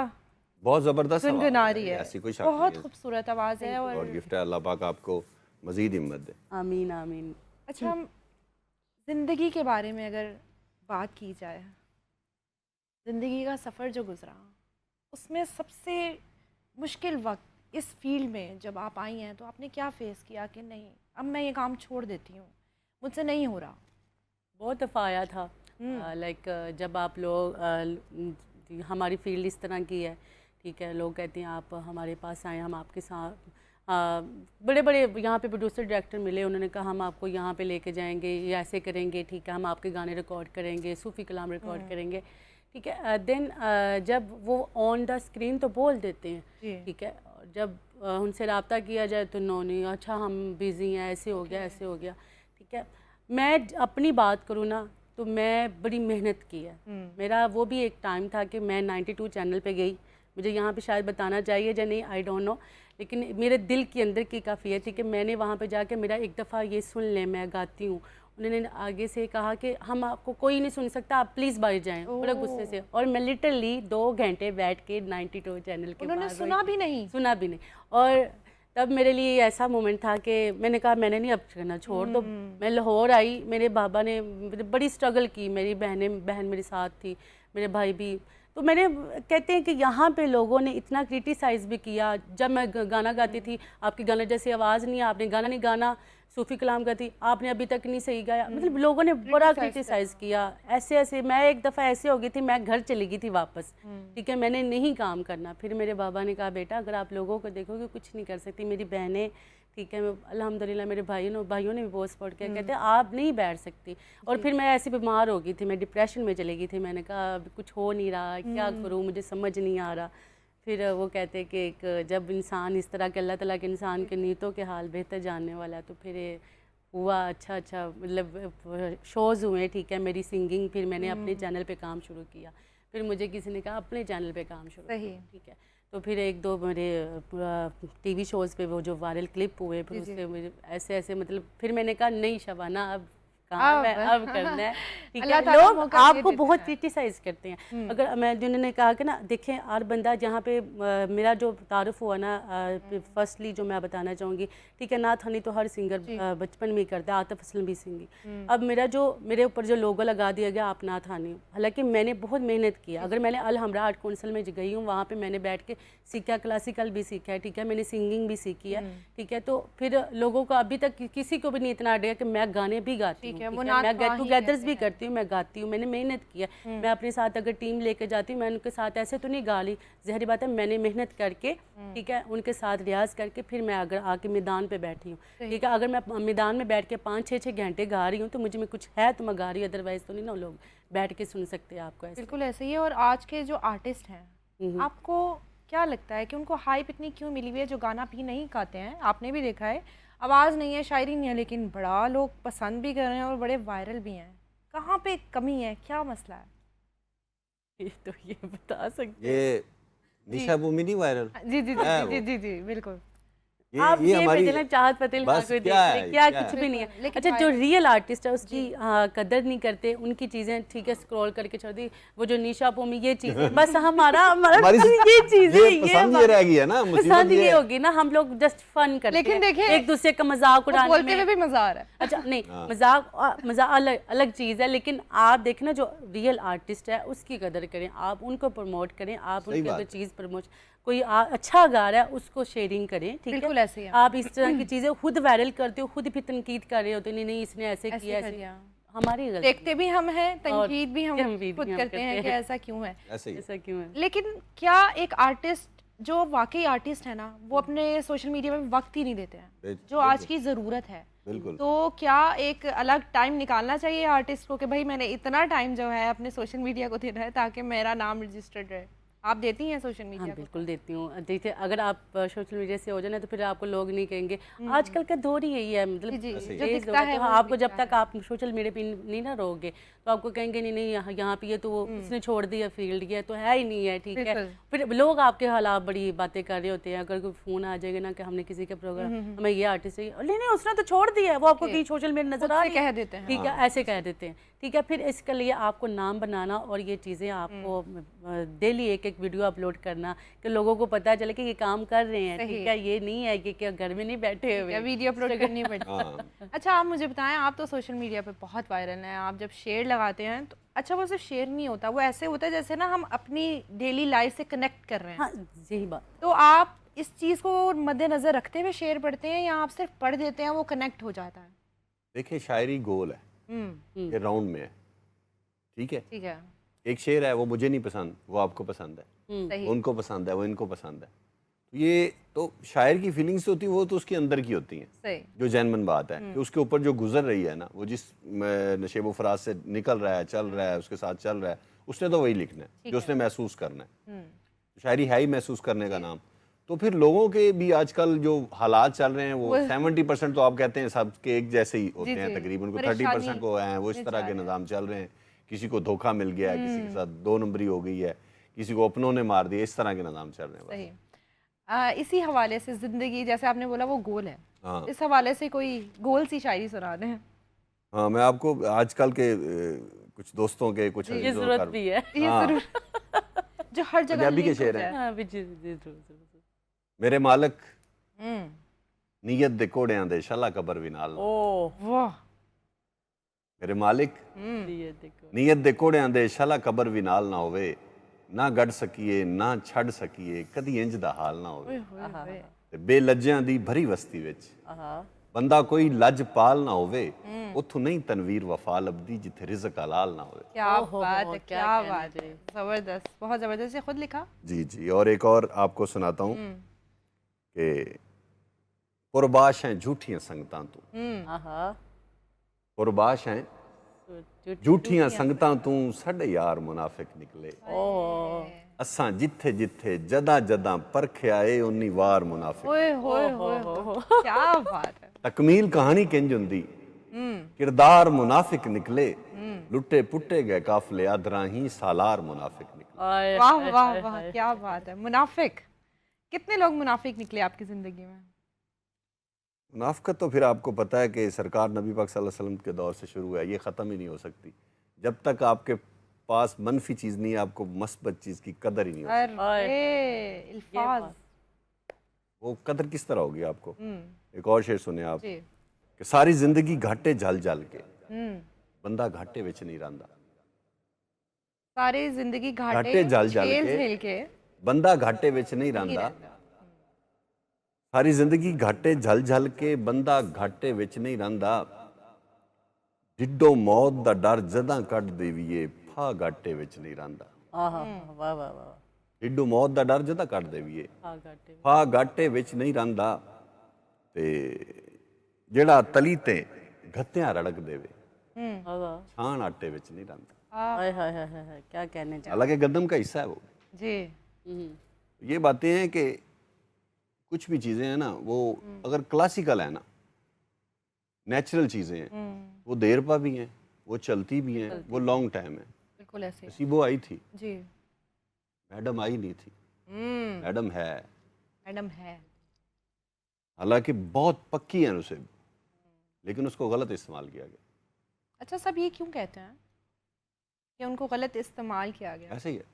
बहुत जबरदस्त आवाज़ गुनगुना है, रही है। ऐसी कोई शक बहुत नहीं है। खूबसूरत आवाज है। और और गिफ्ट है, अल्लाह पाक आपको मजीद हिम्मत दे। आमीन आमीन। अच्छा, हम जिंदगी के बारे में अगर बात की जाए, जिंदगी का सफ़र जो गुजरा, उसमें सबसे मुश्किल वक्त इस फील्ड में जब आप आई हैं तो आपने क्या फेस किया कि नहीं अब मैं ये काम छोड़ देती हूँ, मुझसे नहीं हो रहा? बहुत दफ़ा आया था, लाइक जब आप लोग हमारी फील्ड इस तरह की है, ठीक है, लोग कहते हैं आप हमारे पास आए, हम आपके साथ बड़े बड़े यहाँ पे प्रोड्यूसर डायरेक्टर मिले, उन्होंने कहा हम आपको यहाँ पे लेके जाएंगे, ये ऐसे करेंगे, ठीक है, हम आपके गाने रिकॉर्ड करेंगे, सूफ़ी कलाम रिकॉर्ड करेंगे, ठीक है। देन जब वो ऑन द स्क्रीन तो बोल देते हैं, ठीक है, और जब उनसे रब्ता किया जाए तो नो नहीं, अच्छा हम बिज़ी हैं, ऐसे हो गया, ऐसे हो गया, ठीक है। मैं अपनी बात करूँ ना तो मैं बड़ी मेहनत की है। मेरा वो भी एक टाइम था कि मैं 92 चैनल पे गई, मुझे यहाँ पे शायद बताना चाहिए या नहीं, आई डोंट नो, लेकिन मेरे दिल के अंदर की काफ़ियत थी कि मैंने वहाँ पे जाके मेरा एक दफ़ा ये सुन लें मैं गाती हूँ। उन्होंने आगे से कहा कि हम आपको कोई नहीं सुन सकता, आप प्लीज़ बाहर जाएं, बड़ा गुस्से से। और मैं लिटरली 2 घंटे बैठ के 92 चैनल के उन्होंने बाहर सुना भी नहीं? सुना भी नहीं। और तब मेरे लिए ऐसा मोमेंट था कि मैंने कहा मैंने नहीं अब करना, छोड़ दो। मैं लाहौर आई, मेरे बाबा ने बड़ी स्ट्रगल की, मेरी बहन मेरे साथ थी, मेरे भाई भी। तो मैंने कहते हैं कि यहाँ पे लोगों ने इतना क्रिटिसाइज़ भी किया। जब मैं गाना गाती थी, आपके गाने जैसी आवाज़ नहीं है, आपने गाना नहीं गाना, सूफ़ी कलाम गाती, आपने अभी तक नहीं सही गाया, मतलब लोगों ने बड़ा क्रिटिसाइज़ किया। ऐसे ऐसे मैं एक दफ़ा ऐसे हो गई थी, मैं घर चली गई थी वापस, ठीक है, मैंने नहीं काम करना। फिर मेरे बाबा ने कहा बेटा अगर आप लोगों को देखोगे कुछ नहीं कर सकती। मेरी बहनें, ठीक है, अल्हम्दुलिल्लाह मेरे भाइयों ने भी बहुत सपोर्ट किया, कहते हैं आप नहीं बैठ सकती। और फिर मैं ऐसी बीमार हो गई थी, मैं डिप्रेशन में चली गई थी, मैंने कहा अब कुछ हो नहीं रहा, क्या करूँ, मुझे समझ नहीं आ रहा। फिर वो कहते हैं कि एक जब इंसान इस तरह के अल्लाह ताला के इंसान के नीयतों के हाल बेहतर जानने वाला है, तो फिर हुआ अच्छा मतलब शोज़ हुए, ठीक है, मेरी सिंगिंग, फिर मैंने अपने चैनल पे काम शुरू किया। फिर मुझे किसी ने कहा अपने चैनल पे काम शुरू किया, ठीक है। तो फिर 1-2 मेरे टीवी शोज़ पे वो जो वायरल क्लिप हुए, फिर उससे मुझे ऐसे ऐसे मतलब फिर मैंने कहा नहीं शबाना अब काम है, अब करना है, ठीक है। लोग आपको बहुत क्रिटिसाइज़ करते हैं। अगर मैं जिन्होंने कहा कि ना देखें हर बंदा जहाँ पे मेरा जो तारुफ हुआ ना, फर्स्टली जो मैं बताना चाहूँगी, ठीक है, नात हनी तो हर सिंगर बचपन में ही करता है, आतिफ असलम भी सिंगी। अब मेरे ऊपर जो लोगो लगा दिया गया आप नात हनी हो, हालांकि मैंने बहुत मेहनत की। अगर मैंने अल हमरा आर्ट काउंसिल में गई हूँ, वहाँ पर मैंने बैठ के सीखा, क्लासिकल भी सीखा है, ठीक है, मैंने सिंगिंग भी सीखी है, ठीक है। तो फिर लोगों को अभी तक किसी को भी नहीं इतना आइडिया कि मैं गाने भी गाती हूँ, मैं गेट टुगेदर्स भी करती हूँ, मैं गाती हूँ, मैंने मेहनत की है। मैं अपने साथ अगर टीम लेके जाती हूँ, मैं उनके साथ ऐसे तो नहीं गा ली, ज़हरी बात है, मैंने मेहनत करके, ठीक है, उनके साथ रियाज करके फिर मैं अगर आके मैदान पे बैठी हूँ, ठीक है। अगर मैं मैदान में बैठ के 5-6 घंटे गा रही हूँ तो मुझे में कुछ है तो मैं गा रही हूँ, अदरवाइज़ तो नहीं ना लोग बैठ के सुन सकते आपको ऐसे। बिल्कुल ऐसे ही है। और आज के जो आर्टिस्ट हैं, आपको क्या लगता है कि उनको हाइप इतनी क्यों मिली हुई है, जो गाना भी नहीं गाते हैं? आपने भी देखा है, आवाज़ नहीं है, शायरी नहीं है, लेकिन बड़ा लोग पसंद भी कर रहे हैं और बड़े वायरल भी हैं। कहाँ पे कमी है, क्या मसला है? तो ये बता सकते ये निशा बुमिनी वायरल जी जी जी जी जी जी बिल्कुल। आप ये हमारी भेजना चाहत फतेह बस कोई क्या देख है, क्या क्या कुछ है? भी नहीं है। लेकिन अच्छा जो रियल आर्टिस्ट है उसकी कदर नहीं करते, उनकी चीज़ें ठीक है स्क्रॉल करके छोड़ दी। वो जो निशा पोमी ये चीज़ें बस हमारा ये चीज़ें ये पसंद ये रह गई है ना, मुसीबत पसंद ये होगी ना, हम लोग जस्ट फन करते लेकिन हैं, देखिए, एक दूसरे का मजाक उड़ाने बोलते हुए में। भी मजा आ रहा है। अच्छा नहीं, मजाक अलग अलग चीज़ है, लेकिन आप देखें ना जो रियल आर्टिस्ट है उसकी कदर करें, आप उनको प्रमोट करें, आप उनकी अगर चीज़ प्रमोट, कोई अच्छा गा रहा है उसको शेयरिंग करें, ठीक है। बिल्कुल ऐसे ही है। आप इस तरह की चीज़ें खुद वायरल करते हो, खुद भी तनकीद कर रहे होते, नहीं इसने ऐसे किया, ऐसे हमारी गलती। देखते भी हम हैं, तनकीद भी हम तनकीद भी खुद हम करते हैं कि ऐसा क्यों है, ऐसे ही। ऐसा क्यों है। लेकिन क्या एक आर्टिस्ट जो वाकई आर्टिस्ट है ना वो अपने सोशल मीडिया में वक्त ही नहीं देते हैं जो आज की ज़रूरत है। बिल्कुल। तो क्या एक अलग टाइम निकालना चाहिए आर्टिस्ट को कि भाई मैंने इतना टाइम जो है अपने सोशल मीडिया को देना है ताकि मेरा नाम रजिस्टर्ड रहे? आप देती हैं सोशल हाँ मीडिया को? बिल्कुल देती हूँ। देखिए अगर आप सोशल मीडिया से हो जाए ना तो फिर आपको लोग नहीं कहेंगे। आजकल का दौर ही यही है, मतलब जी, ऐसे ही। जो तेज दिखता दौर है, है तो वो आपको जब दिखता तक आप सोशल मीडिया पे नहीं ना रहोगे तो आपको कहेंगे नहीं नहीं यहाँ पे ये तो वो इसने छोड़ दिया फील्ड, ये तो है ही नहीं है, ठीक है। बिल्कुल। फिर लोग आपके खिलाफ बड़ी बातें कर रहे होते हैं। अगर कोई फ़ोन आ जाएगा ना कि हमने किसी का प्रोग्राम, हमें ये आर्टिस्ट चाहिए, नहीं नहीं उसने तो छोड़ दिया है, वो आपको कहीं सोशल मीडिया नजर खुद आ से रही है, कह देते हैं। ठीक है, ऐसे कह देते हैं, ठीक है। फिर इसके लिए आपको नाम बनाना और ये चीज़ें आपको डेली एक एक वीडियो अपलोड करना कि लोगों को पता चले कि ये काम कर रहे हैं, ठीक है। ये नहीं है कि क्या घर में नहीं बैठे हुए क्या वीडियो अपलोड करनी पड़ती है? हाँ। अच्छा आप मुझे बताएं, आप तो सोशल मीडिया पे बहुत वायरल हैं, आप जब शेयर लगाते हैं तो अच्छा वो सिर्फ शेयर नहीं होता, वो ऐसे होता है जैसे ना हम अपनी डेली लाइफ से कनेक्ट कर रहे हैं। हाँ यही बात। तो आप इस चीज़ को मद्देनज़र रखते हुए शेयर पढ़ते हैं या आप सिर्फ पढ़ देते हैं वो कनेक्ट हो जाता है? देखिए शायरी गोल है, ये राउंड में है, ठीक है। ठीक है, एक शेर है वो मुझे नहीं पसंद, वो आपको पसंद है, सही। वो उनको पसंद है, वो इनको पसंद है। तो ये तो शायर की फीलिंग्स होती है, वो तो उसके अंदर की होती हैं, सही। जो जैनमन बात है कि उसके ऊपर जो गुजर रही है ना, वो जिस नशेब फराज से निकल रहा है, चल रहा है, उसके साथ चल रहा है, उसने तो वही लिखना है जो उसने महसूस करना है। शायरी है ही महसूस करने का नाम। तो फिर लोगों के भी आजकल जो हालात चल रहे हैं वो 70% तो आप कहते हैं सबके एक जैसे ही होते हैं तकरीबन, को 30% को हैं वो इस तरह के निज़ाम चल रहे हैं। किसी को धोखा मिल गया है, किसी के साथ 2 नंबरी हो गई है, किसी को अपनों ने मार दिया, इस तरह के निज़ाम चल रहे हैं। सही। इसी हवाले से ज़िंदगी, जैसे आपने बोला वो गोल है, हाँ इस हवाले से कोई गोल सी शायरी सुना दें। हाँ, मैं आपको आजकल के कुछ दोस्तों के कुछ ये अजीजों जरूरत का- भी है। ये हाँ। जरूर जो हर जगह पंजाबी के link हो शेर हैं। जाए। हाँ, भी जरूर। मेरे मालक हम्म, नीयत दे घोड़ियां दे शाला कबर भी नाल। ओह वाह। मेरे मालिक ये देखो। नीयत दे घोड़ियां दे शाला कबर भी नाल ना होवे, ना गड़ सकीए ना छड़ सकीए, कदी इंज दा हाल ना होवे। ते बेलज्जियां दी भरी वस्ती विच आहा बंदा कोई लज पाल ना होवे, उथों नहीं तनवीर वफा लभदी जिथे रिज़्क हलाल ना होवे। क्या बात है, क्या क्या कहने बात है, जबरदस्त, बहुत जबरदस्त। ये खुद लिखा? जी जी। और एक और आपको सुनाता हूँ कि पुरबाश हैं झूठियां संगतां तू, आहा पुरबाश हैं झूठियां संगतां तू, साडे यार मुनाफिक निकले। ओह असां जिथे जिथे जदा जदा परखिया ए उन्नी वार मुनाफिक। ओए होए होए होए, क्या बात है। तकमील कहानी किंज हुंदी, किरदार मुनाफिक निकले, लुटे पुट्टे गए काफले अदरा ही सालार मुनाफिक निकले। आय वाह हाय, वाह हाय, वाह, हाय। क्या बात है। मुनाफिक, कितने लोग मुनाफिक निकले आपकी जिंदगी में? मुनाफिकत तो फिर आपको पता है कि सरकार नबी पाक सल्लल्लाहु अलैहि वसल्लम के दौर से शुरू है, ये ख़त्म ही नहीं हो सकती। जब तक आपके पास मनफी चीज़ नहीं है, आपको मस्बत चीज़ की कदर ही नहीं होती। अरे इल्फाज। वो कदर किस तरह होगी आपको? एक और शेर सुने आप जी। कि सारी जिंदगी घाटे झल झल के, बंदा घाटे विच नहीं रहिंदा। सारी जिंदगी घाटे घाटे झल झल झेल के, झेल के बंदा घाटे विच नहीं रहिंदा। सारी जिंदगी घाटे झल झल के, बंदा घाटे विच नहीं रहिंदा। ढिड्डो मौत दा डर जदां कढ देवीए, फा घाटे विच नहीं रहिंदा। आहा वाह वाह वाह। ढिड्डो मौत दा डर जदां कढ देवीए, हाँ घाटे फा घाटे विच नहीं रहिंदा। ते ਜਿਹੜਾ ਤਲੀ ਤੇ ਘੱਤਿਆਂ ਰੜਕ ਦੇਵੇ, वाह छान आटे विच नहीं रहिंदा। हाय हाय हाय हाय हाय, क्या कहने जा हालांकि गंदम का हिस्सा है वो। जी। ये बातें हैं कि कुछ भी चीज़ें हैं ना, वो अगर क्लासिकल है ना, नेचुरल चीज़ें हैं, वो देर पा भी हैं, वो चलती भी हैं, वो लॉन्ग टाइम है। बिल्कुल ऐसे। नसीबो आई थी, जी। मैडम आई नहीं थी, मैडम है। मैडम है। हालांकि बहुत पक्की है उसे, लेकिन उसको गलत इस्तेमाल किया गया। अच्छा सब ये क्यों कहते हैं कि उनको गलत इस्तेमाल किया गया? ऐसे ही है।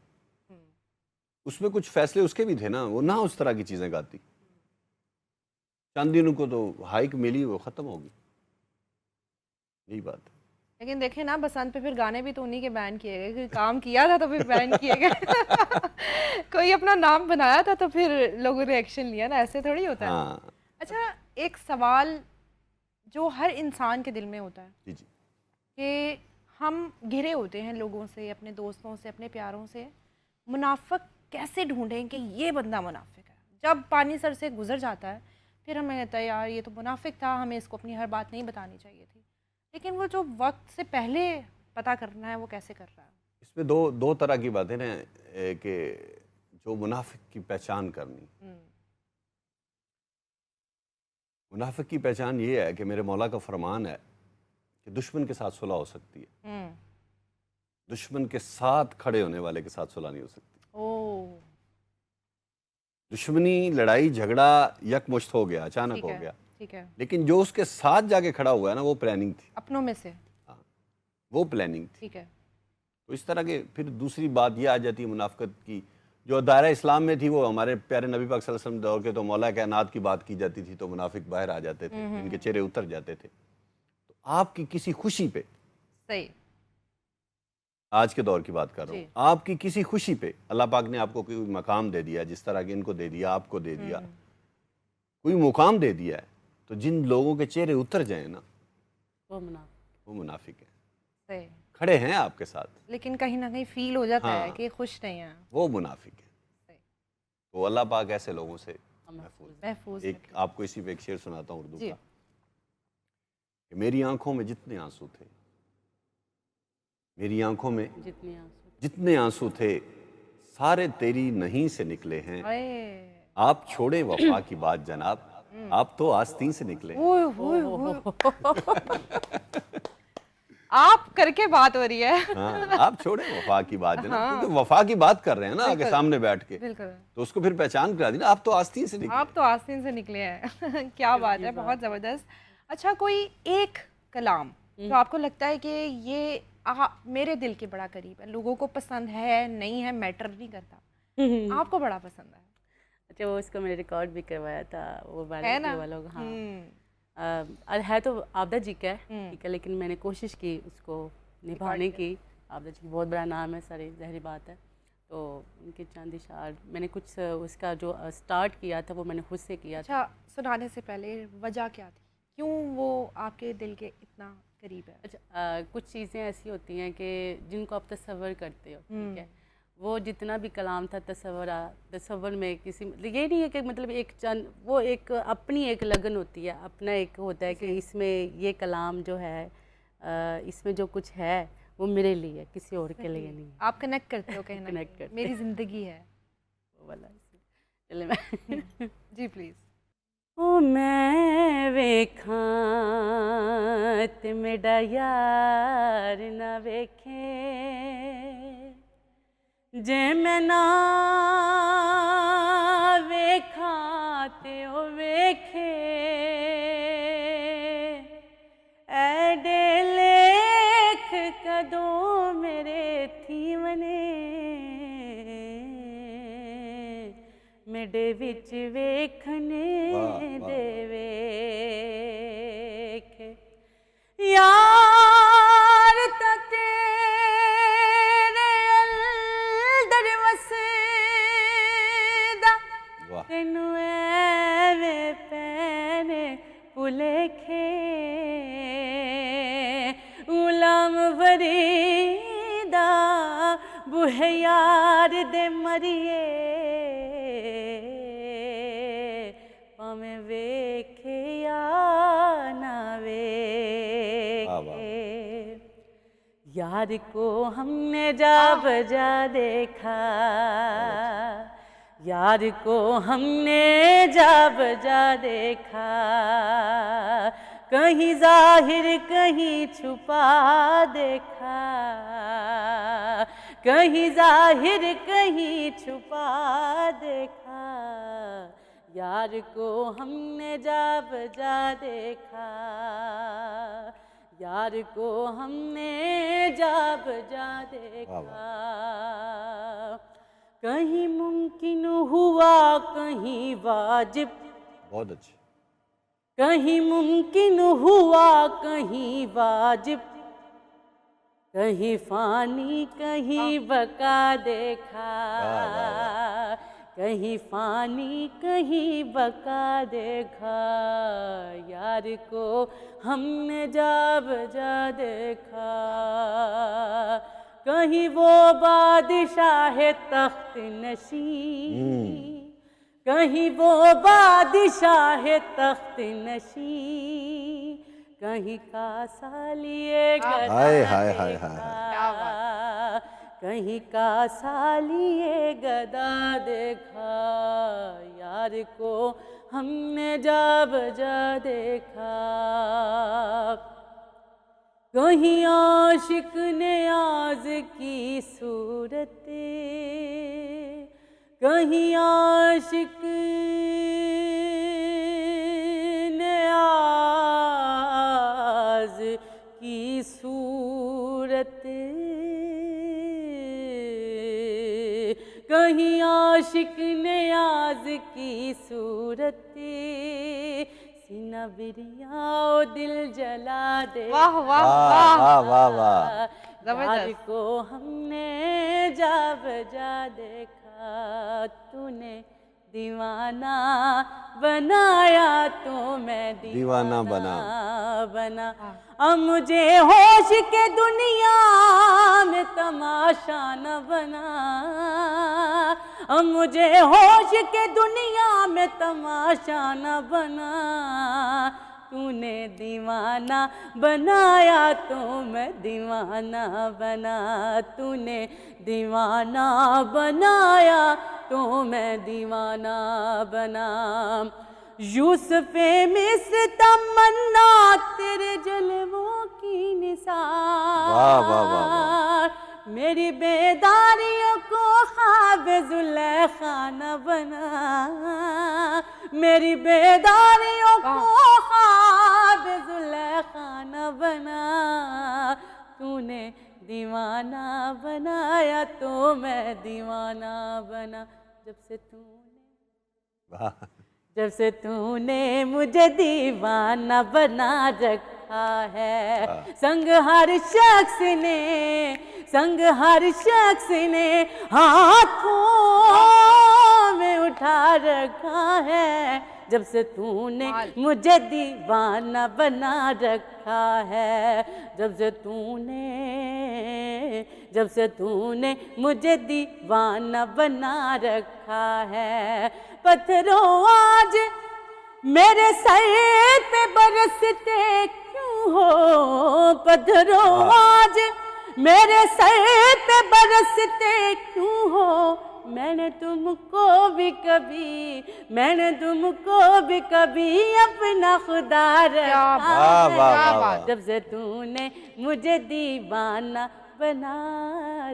उसमें कुछ फैसले उसके भी थे ना, वो ना उस तरह की चीज़ें गाती। चांदीनू को तो हाइक मिली, वो ख़त्म होगी, यही बात है। लेकिन देखें ना, बसंत पे फिर गाने भी तो उन्हीं के बैन किए गए, कोई काम किया था तो फिर बैन किए गए। कोई अपना नाम बनाया था तो फिर लोगों ने एक्शन लिया ना, ऐसे थोड़ी होता है। हाँ अच्छा एक सवाल जो हर इंसान के दिल में होता है जी जी। कि हम घिरे होते हैं लोगों से, अपने दोस्तों से, अपने प्यारों से, मुनाफिक कैसे ढूंढें कि ये बंदा मुनाफिक है। जब पानी सर से गुजर जाता है फिर हमें कहता है यार ये तो मुनाफिक था, हमें इसको अपनी हर बात नहीं बतानी चाहिए थी। लेकिन वो जो वक्त से पहले पता करना है वो कैसे कर रहा है? इसमें दो तरह की बातें ना, कि जो मुनाफिक की पहचान करनी। मुनाफिक की पहचान ये है कि मेरे मौला का फरमान है कि दुश्मन के साथ सुलह हो सकती है, दुश्मन के साथ खड़े होने वाले के साथ सुलह नहीं हो सकती। ओह, दुश्मनी, लड़ाई झगड़ा यकमुश्त हो गया, अचानक ठीक हो है, गया, ठीक है। लेकिन जो उसके साथ जाके खड़ा हुआ है ना, वो प्लानिंग थी। अपनों में से, हाँ, वो प्लानिंग थी। ठीक है। तो इस तरह के फिर दूसरी बात ये आ जाती है मुनाफिकत की, जो दायरा इस्लाम में थी, वो हमारे प्यारे नबी पाक सल्लल्लाहु अलैहि वसल्लम दौर के तो मौला कायनात की बात की जाती थी तो मुनाफिक बाहर आ जाते थे, इनके चेहरे उतर जाते थे। तो आपकी किसी खुशी पे, सही, आज के दौर की बात कर रहा हूँ, आपकी किसी खुशी पे अल्लाह पाक ने आपको कोई मकाम दे दिया, जिस तरह के इनको दे दिया, आपको दे दिया, कोई मुकाम दे दिया है, तो जिन लोगों के चेहरे उतर जाए ना, वो मुनाफिक है। सही। खड़े हैं आपके साथ लेकिन कहीं ना कहीं फील हो जाता है हाँ। कि खुश नहीं है। वो मुनाफिक है। सही। तो अल्लाह पाक ऐसे लोगों से महफूज। महफूज एक रखे। आपको इसी पे एक शेर सुनाता हूँ उर्दू जी। का, कि मेरी आंखों में जितने आंसू थे, मेरी आंखों में जितने आंसू थे, सारे तेरी नहीं से निकले हैं। अये। आप छोड़े वफा की बात जनाब, आप तो आस्तीन से निकले हैं। ओए होए होए। आप करके बात हो रही है। हाँ, आप छोड़े वफा की बात जनाब, क्योंकि वफा की बात कर रहे हैं ना आगे सामने बैठ के, बिल्कुल। तो उसको फिर पहचान करा दी ना, आप तो आस्तीन से निकले। आप तो आस्तीन से निकले हैं। क्या बात है, बहुत ज़बरदस्त। अच्छा, कोई एक कलाम जो आपको लगता है कि ये मेरे दिल के बड़ा करीब है, लोगों को पसंद है नहीं है मैटर नहीं करता, आपको बड़ा पसंद है? अच्छा, वो उसको मैंने रिकॉर्ड भी करवाया था, वो है ना? वालों हाँ। है तो आपदा जी का है, ठीक है, लेकिन मैंने कोशिश की उसको निभाने की। आपदा जी बहुत बड़ा नाम है, सारी ज़ाहिर बात है। तो उनके चंद इशार मैंने कुछ उसका जो स्टार्ट किया था वो मैंने खुद से किया था। अच्छा, सुनाने से पहले वजह क्या थी, क्यों वो आपके दिल के इतना करीब है? अच्छा, कुछ चीज़ें ऐसी होती हैं कि जिनको आप तसव्वुर करते हो, ठीक है, वो जितना भी कलाम था तसव्वुर में किसी, ये नहीं है कि मतलब एक चंद, वो एक अपनी एक लगन होती है, अपना एक होता है कि इसमें ये कलाम जो है, इसमें जो कुछ है वो मेरे लिए, किसी और के लिए नहीं। आप कनेक्ट करते हो कहीं ना कनेक्ट कहीं, करते मेरी ज़िंदगी है वो वाला। चले मैं जी प्लीज़। ओ मैं वेखां ते मेरा यार ना वेखे, जे मैं ना वेखां ते ओ वेखे, ऐडे लेख कदों मेरे थी वने, मेरे विच वेखने दे वेख, यार ता तेरे अंदर वसदा, तेनू ऐवें पैने भुलेखे, गुलाम फरीदा बुहे यार दे मरिए, भावें वेखे या ना वेखे, यार को हमने जा बजा देखा, यार को हमने जा बजा देखा, कहीं जाहिर कहीं छुपा देखा, कहीं जाहिर कहीं छुपा देखा, यार को हमने जा बजा देखा, यार को हमने जा बजा देखा, कहीं मुमकिन हुआ कहीं वाजिब, बहुत अच्छे, कहीं मुमकिन हुआ कहीं वाजिब, कहीं फानी कहीं बका देखा, कहीं फानी कहीं बका देखा, यार को हमने जा बजा देखा, कहीं वो बादशाह तख्त नशी, कहीं वो बादशाह तख्त नशी, कहीं का सालिए गदा हाय हाय हाय देखा, कहीं का सालिए गदा देखा, यार को हमने जा बजा देखा, कहीं आशिक ने आज की सूरत, कहीं आशिक ने आज की सूरत, कहीं आशिक ने आज की सूरत, सीना बिरियाओ दिल जला दे। वाह वाह वाह वाह वाह वाह। यार को हमने जा बजा देखा, तूने दीवाना बनाया तो मैं दीवाना बना। बना। अब मुझे होश के दुनिया में तमाशा न बना, अब मुझे होश के दुनिया में तमाशा न बना, तूने दीवाना बनाया तो मैं दीवाना बना, तूने दीवाना बनाया तो मैं दीवाना बना। यूसुफ़े मिस्र तमन्ना तेरे जलवों की निसार, वाह वाह वाह वाह। मेरी बेदारियों को ख्वाब ज़ुलेखा न बना, मेरी बेदारियों को ख्वाब ज़ुलेखा न बना, तूने दीवाना बनाया तो मैं दीवाना बना। जब से तूने मुझे दीवाना बना रखा है, संग हर शख्स ने हाथों में उठा रखा है। जब से तूने मुझे दीवाना बना रखा है, जब से तूने मुझे दीवाना बना रखा है। पत्थरों आज मेरे सर पे बरसते क्यों हो, पत्थरों आज मेरे सर पे बरसते क्यों हो, मैंने तुमको भी कभी अपना खुदा रखा है। जब से तूने मुझे दीवाना बना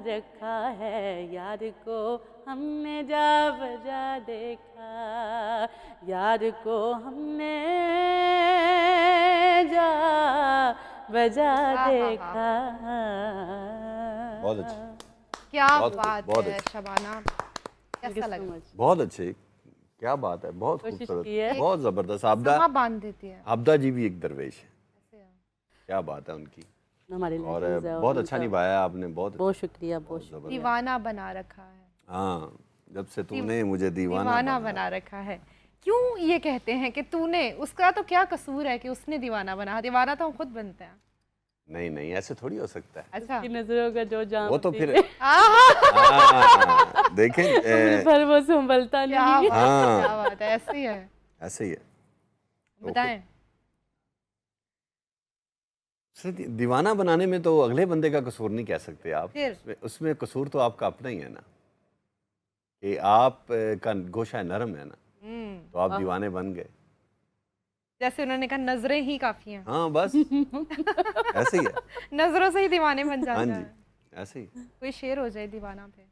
रखा है, यार को हमने जा बजा देखा, यार को हमने जा बजा देखा। बहुत अच्छा, क्या बहुत बात बहुत है अच्छा। शबाना, कैसा लगा? बहुत अच्छे, क्या बात है, बहुत खूबसूरत, बहुत जबरदस्त। आबदा बांध देती है। आबदा जी भी एक दरवेश है, क्या बात है उनकी, हमारे और बहुत अच्छा निभाया आपने, बहुत शुक्रिया, बहुत शुक्रिया। दीवाना बना रखा है। हाँ, जब से तूने मुझे दीवाना बना रखा है। क्यों ये कहते हैं कि तूने, उसका तो क्या कसूर है कि उसने दीवाना बना, दीवाना तो हम खुद बनते हैं। नहीं, ऐसे थोड़ी हो सकता है। अच्छा, नजरों का जो जाम वो तो फिर देखें पर वो संभलता नहीं। क्या बात है, ऐसी है, ऐसे ही है। बताएं। दीवाना बनाने में तो अगले बंदे का कसूर नहीं कह सकते आप, उसमें कसूर तो आपका अपना ही है ना, कि आप का गोशा नरम है ना, तो आप दीवाने बन गए। जैसे उन्होंने कहा नजरें ही काफी हैं। हाँ बस ऐसे ही है, नजरों से ही दीवाने बन जाते हैं। हाँ जी, ऐसे ही। कोई शेर हो जाए दीवाना पे,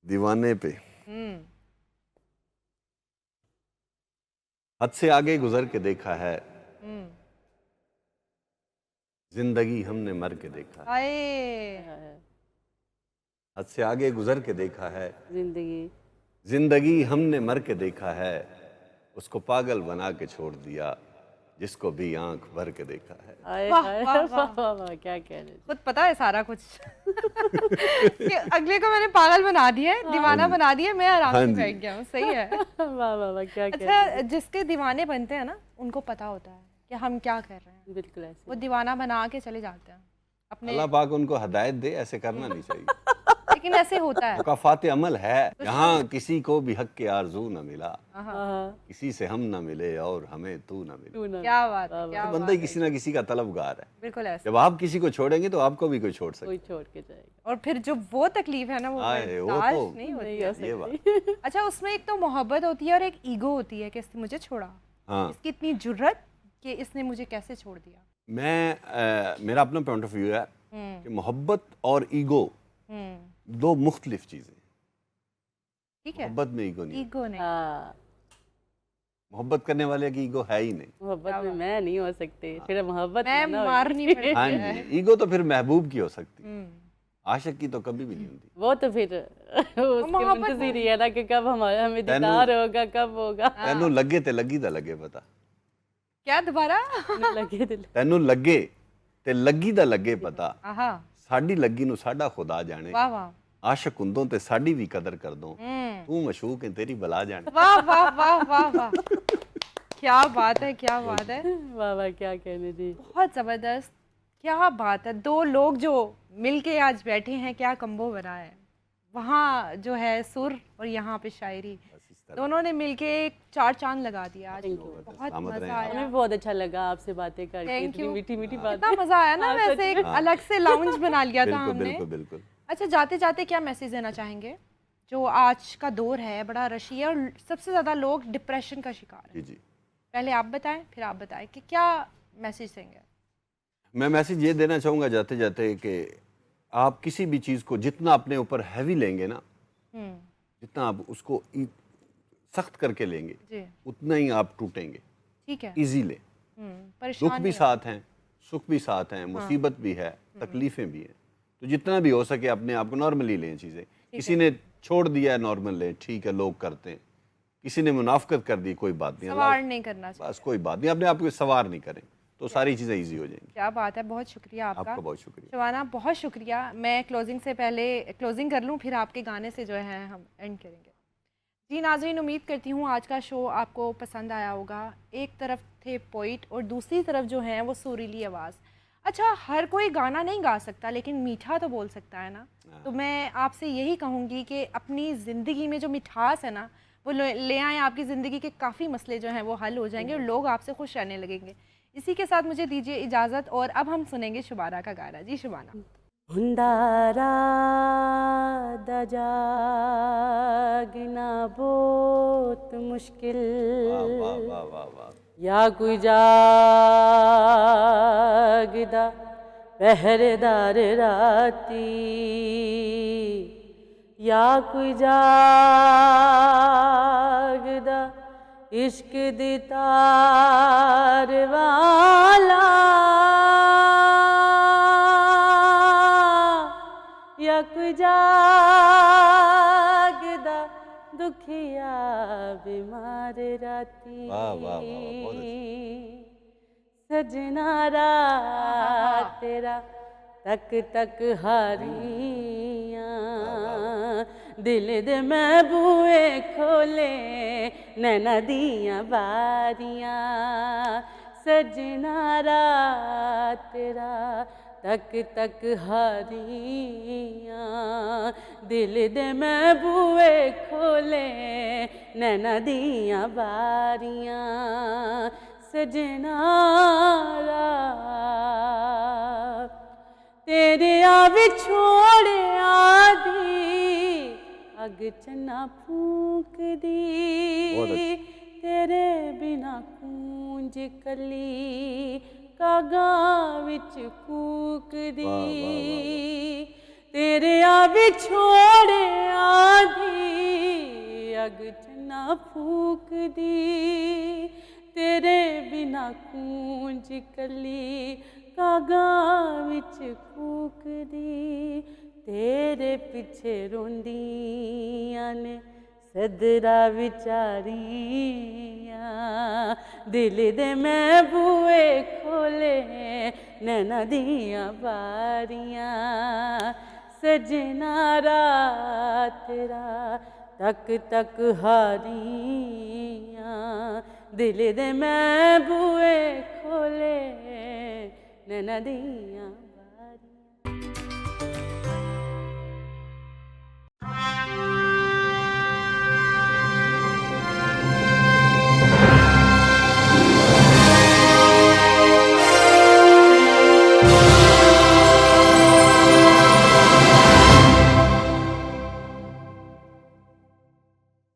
दीवाने पे। हद से आगे गुजर के देखा है, जिंदगी हमने मर के देखा है। हद से आगे गुजर के देखा है, जिंदगी हमने मर के देखा है, उसको पागल बना के छोड़ दिया जिसको भी आंख भर के देखा है। वाह, क्या कह रहे, खुद पता है सारा कुछ कि अगले को मैंने पागल बना दिया, दीवाना बना दिया, मैं आराम से बैठ गया हूँ। सही है। वाह, क्या अच्छा, जिसके दीवाने बनते हैं ना, उनको पता होता है कि हम क्या कर रहे हैं। बिल्कुल ऐसे वो दीवाना बना के चले जाते हैं अपने, अल्लाह पाक उनको हदायत दे, ऐसे करना नहीं चाहिए। लेकिन ऐसे होता है। मुकाफात अमल है, यहाँ किसी को भी हक के आरजू न मिला, हाँ, किसी से हम न मिले और हमें तू न मिले। तू ना क्या बात है, क्या बंदा बात ही है। किसी ना किसी का तलबगार है। बिल्कुल ऐसे। जब आप किसी को छोड़ेंगे तो आपको भी कोई छोड़ सकता कोई छोड़ के जाएगा, और फिर जो वो तकलीफ है ना, वो आए, वो बर्दाश्त तो नहीं होती नहीं है। हो है। ये बात, सकती। अच्छा, उसमें एक तो मोहब्बत होती है और एक ईगो होती है कि इसने मुझे छोड़ा, हाँ। इसकी इतनी जुर्रत कि इसने मुझे कैसे छोड़ दिया। मेरा अपना पॉइंट ऑफ व्यू है कि मोहब्बत और ईगो दो मुख्तलिफ चीज़ें। ठीक है, मोहब्बत में ईगो नहीं है। ईगो नहीं। हाँ, मोहब्बत करने वाले की ईगो है ही नहीं। मोहब्बत में मैं नहीं हो सकती, फिर मोहब्बत मैं ना होगी। मारनी पड़ती हाँ है। जी, ईगो तो फिर महबूब की हो सकती है, हम्म, आशिक की तो कभी भी नहीं होती। वो तो फिर उसके मोहब्बत मुंतज़िर ही है ना कि कब हमारा हमें तैनू- दीदार होगा, कब होगा। तैनू लगे ते लगी दा लगे पता, क्या दोबारा? लगे दिल। तैनू लगे ते लगी दा लगे पता, आहा, साडी लगी नू साडा खुदा जाने, वाह वाह। आशिक हुंदों ते साडी भी कदर कर दो, हम्म, तू मशूक है तेरी बला जाने। वाह वाह वाह वाह वाह, क्या बात है, क्या बात है, वाह वाह, क्या कहने जी। बहुत जबरदस्त, क्या बात है। दो लोग जो मिलके आज बैठे हैं, क्या कम्बो बना है। वहाँ जो है सुर और यहाँ पे शायरी, बस इस तरह। दोनों ने मिलके एक चार चांद लगा दिया आज। Thank you. बहुत सलामत मजा रहें। आया। हमें बहुत अच्छा लगा आपसे बातें करके, Thank इतनी you. मीठी मीठी बातें। इतना मजा आया ना, हाँ, वैसे सच एक में। अलग से लाउंज बना लिया था बिल्कुल हमने। बिल्कुल बिल्कुल। अच्छा, जाते जाते क्या मैसेज देना चाहेंगे? जो आज का दौर है बड़ा रशी है और सबसे ज़्यादा लोग डिप्रेशन का शिकार है। जी जी, पहले आप बताएं, फिर आप बताएं कि क्या मैसेज देंगे। मैं मैसेज ये देना चाहूँगा जाते जाते कि आप किसी भी चीज़ को जितना अपने ऊपर हैवी लेंगे ना, हम्म, जितना आप उसको सख्त करके लेंगे, जी, उतना ही आप टूटेंगे। ठीक है। इजी लें, परेशान दुख भी नहीं साथ हैं, सुख भी साथ हैं, मुसीबत भी है, तकलीफ़ें भी हैं। तो जितना भी हो सके अपने आप को नॉर्मली लें चीज़ें। किसी ने छोड़ दिया है नॉर्मल लें, ठीक है, लोग करते हैं। किसी ने मुनाफकत कर दी, कोई बात नहीं, सवार नहीं करना चाहिए। बस कोई बात नहीं, अपने आप को सवार नहीं करें तो सारी चीज़ें ईजी हो जाएंगी। क्या बात है, बहुत शुक्रिया आपका। आपका बहुत शुक्रिया। शबाना, बहुत शुक्रिया। मैं क्लोजिंग से पहले क्लोजिंग कर लूँ, फिर आपके गाने से जो है हम एंड करेंगे। जी नाज़रीन, उम्मीद करती हूँ आज का शो आपको पसंद आया होगा। एक तरफ थे पोइट और दूसरी तरफ जो है वो सुरीली आवाज़। अच्छा, हर कोई गाना नहीं गा सकता, लेकिन मीठा तो बोल सकता है ना। तो मैं आपसे यही कहूँगी कि अपनी ज़िंदगी में जो मिठास है ना, वो ले आएँ। आपकी ज़िंदगी के काफ़ी मसले जो हैं वो हल हो जाएंगे और लोग आपसे खुश रहने लगेंगे। इसी के साथ मुझे दीजिए इजाज़त और अब हम सुनेंगे शुबाना का गाना। जी शुबाना। हुंदारा दा जागना बहुत मुश्किल, वाह वाह वाह वाह वाह। या कोई जागदा पहरेदार राती, या कोई जागदा इश्क दी तार वाला, या कोई जागदा दुखिया बीमार राती। वाह वाह वाह, बहुत सजना रात तेरा तक तक हारियां, दिल दे मैं बूए खोले नैना दियां बारियां। सजना रात तेरा तक तक हारियां, दिल दे मैं बूए खोले नैना दियां बारियां। सजना रात तेरे आवे छोड़ आधी अग चना फूक दी, तेरे बिना कूंज कली कागा विच कूक दी। तेरे आवे छोड़ आधी अग चना फूक दी, तेरे बिना कूंज कली कागा विच कूक दी। तेरे पिछे रोंदियां ने सदरा विचारियां, दिल दे मैं बूए खोले नैना दियां बारियां। सजना रात तेरा तक तक हारियां, दिल दे मैं बूए खोले नैना दियां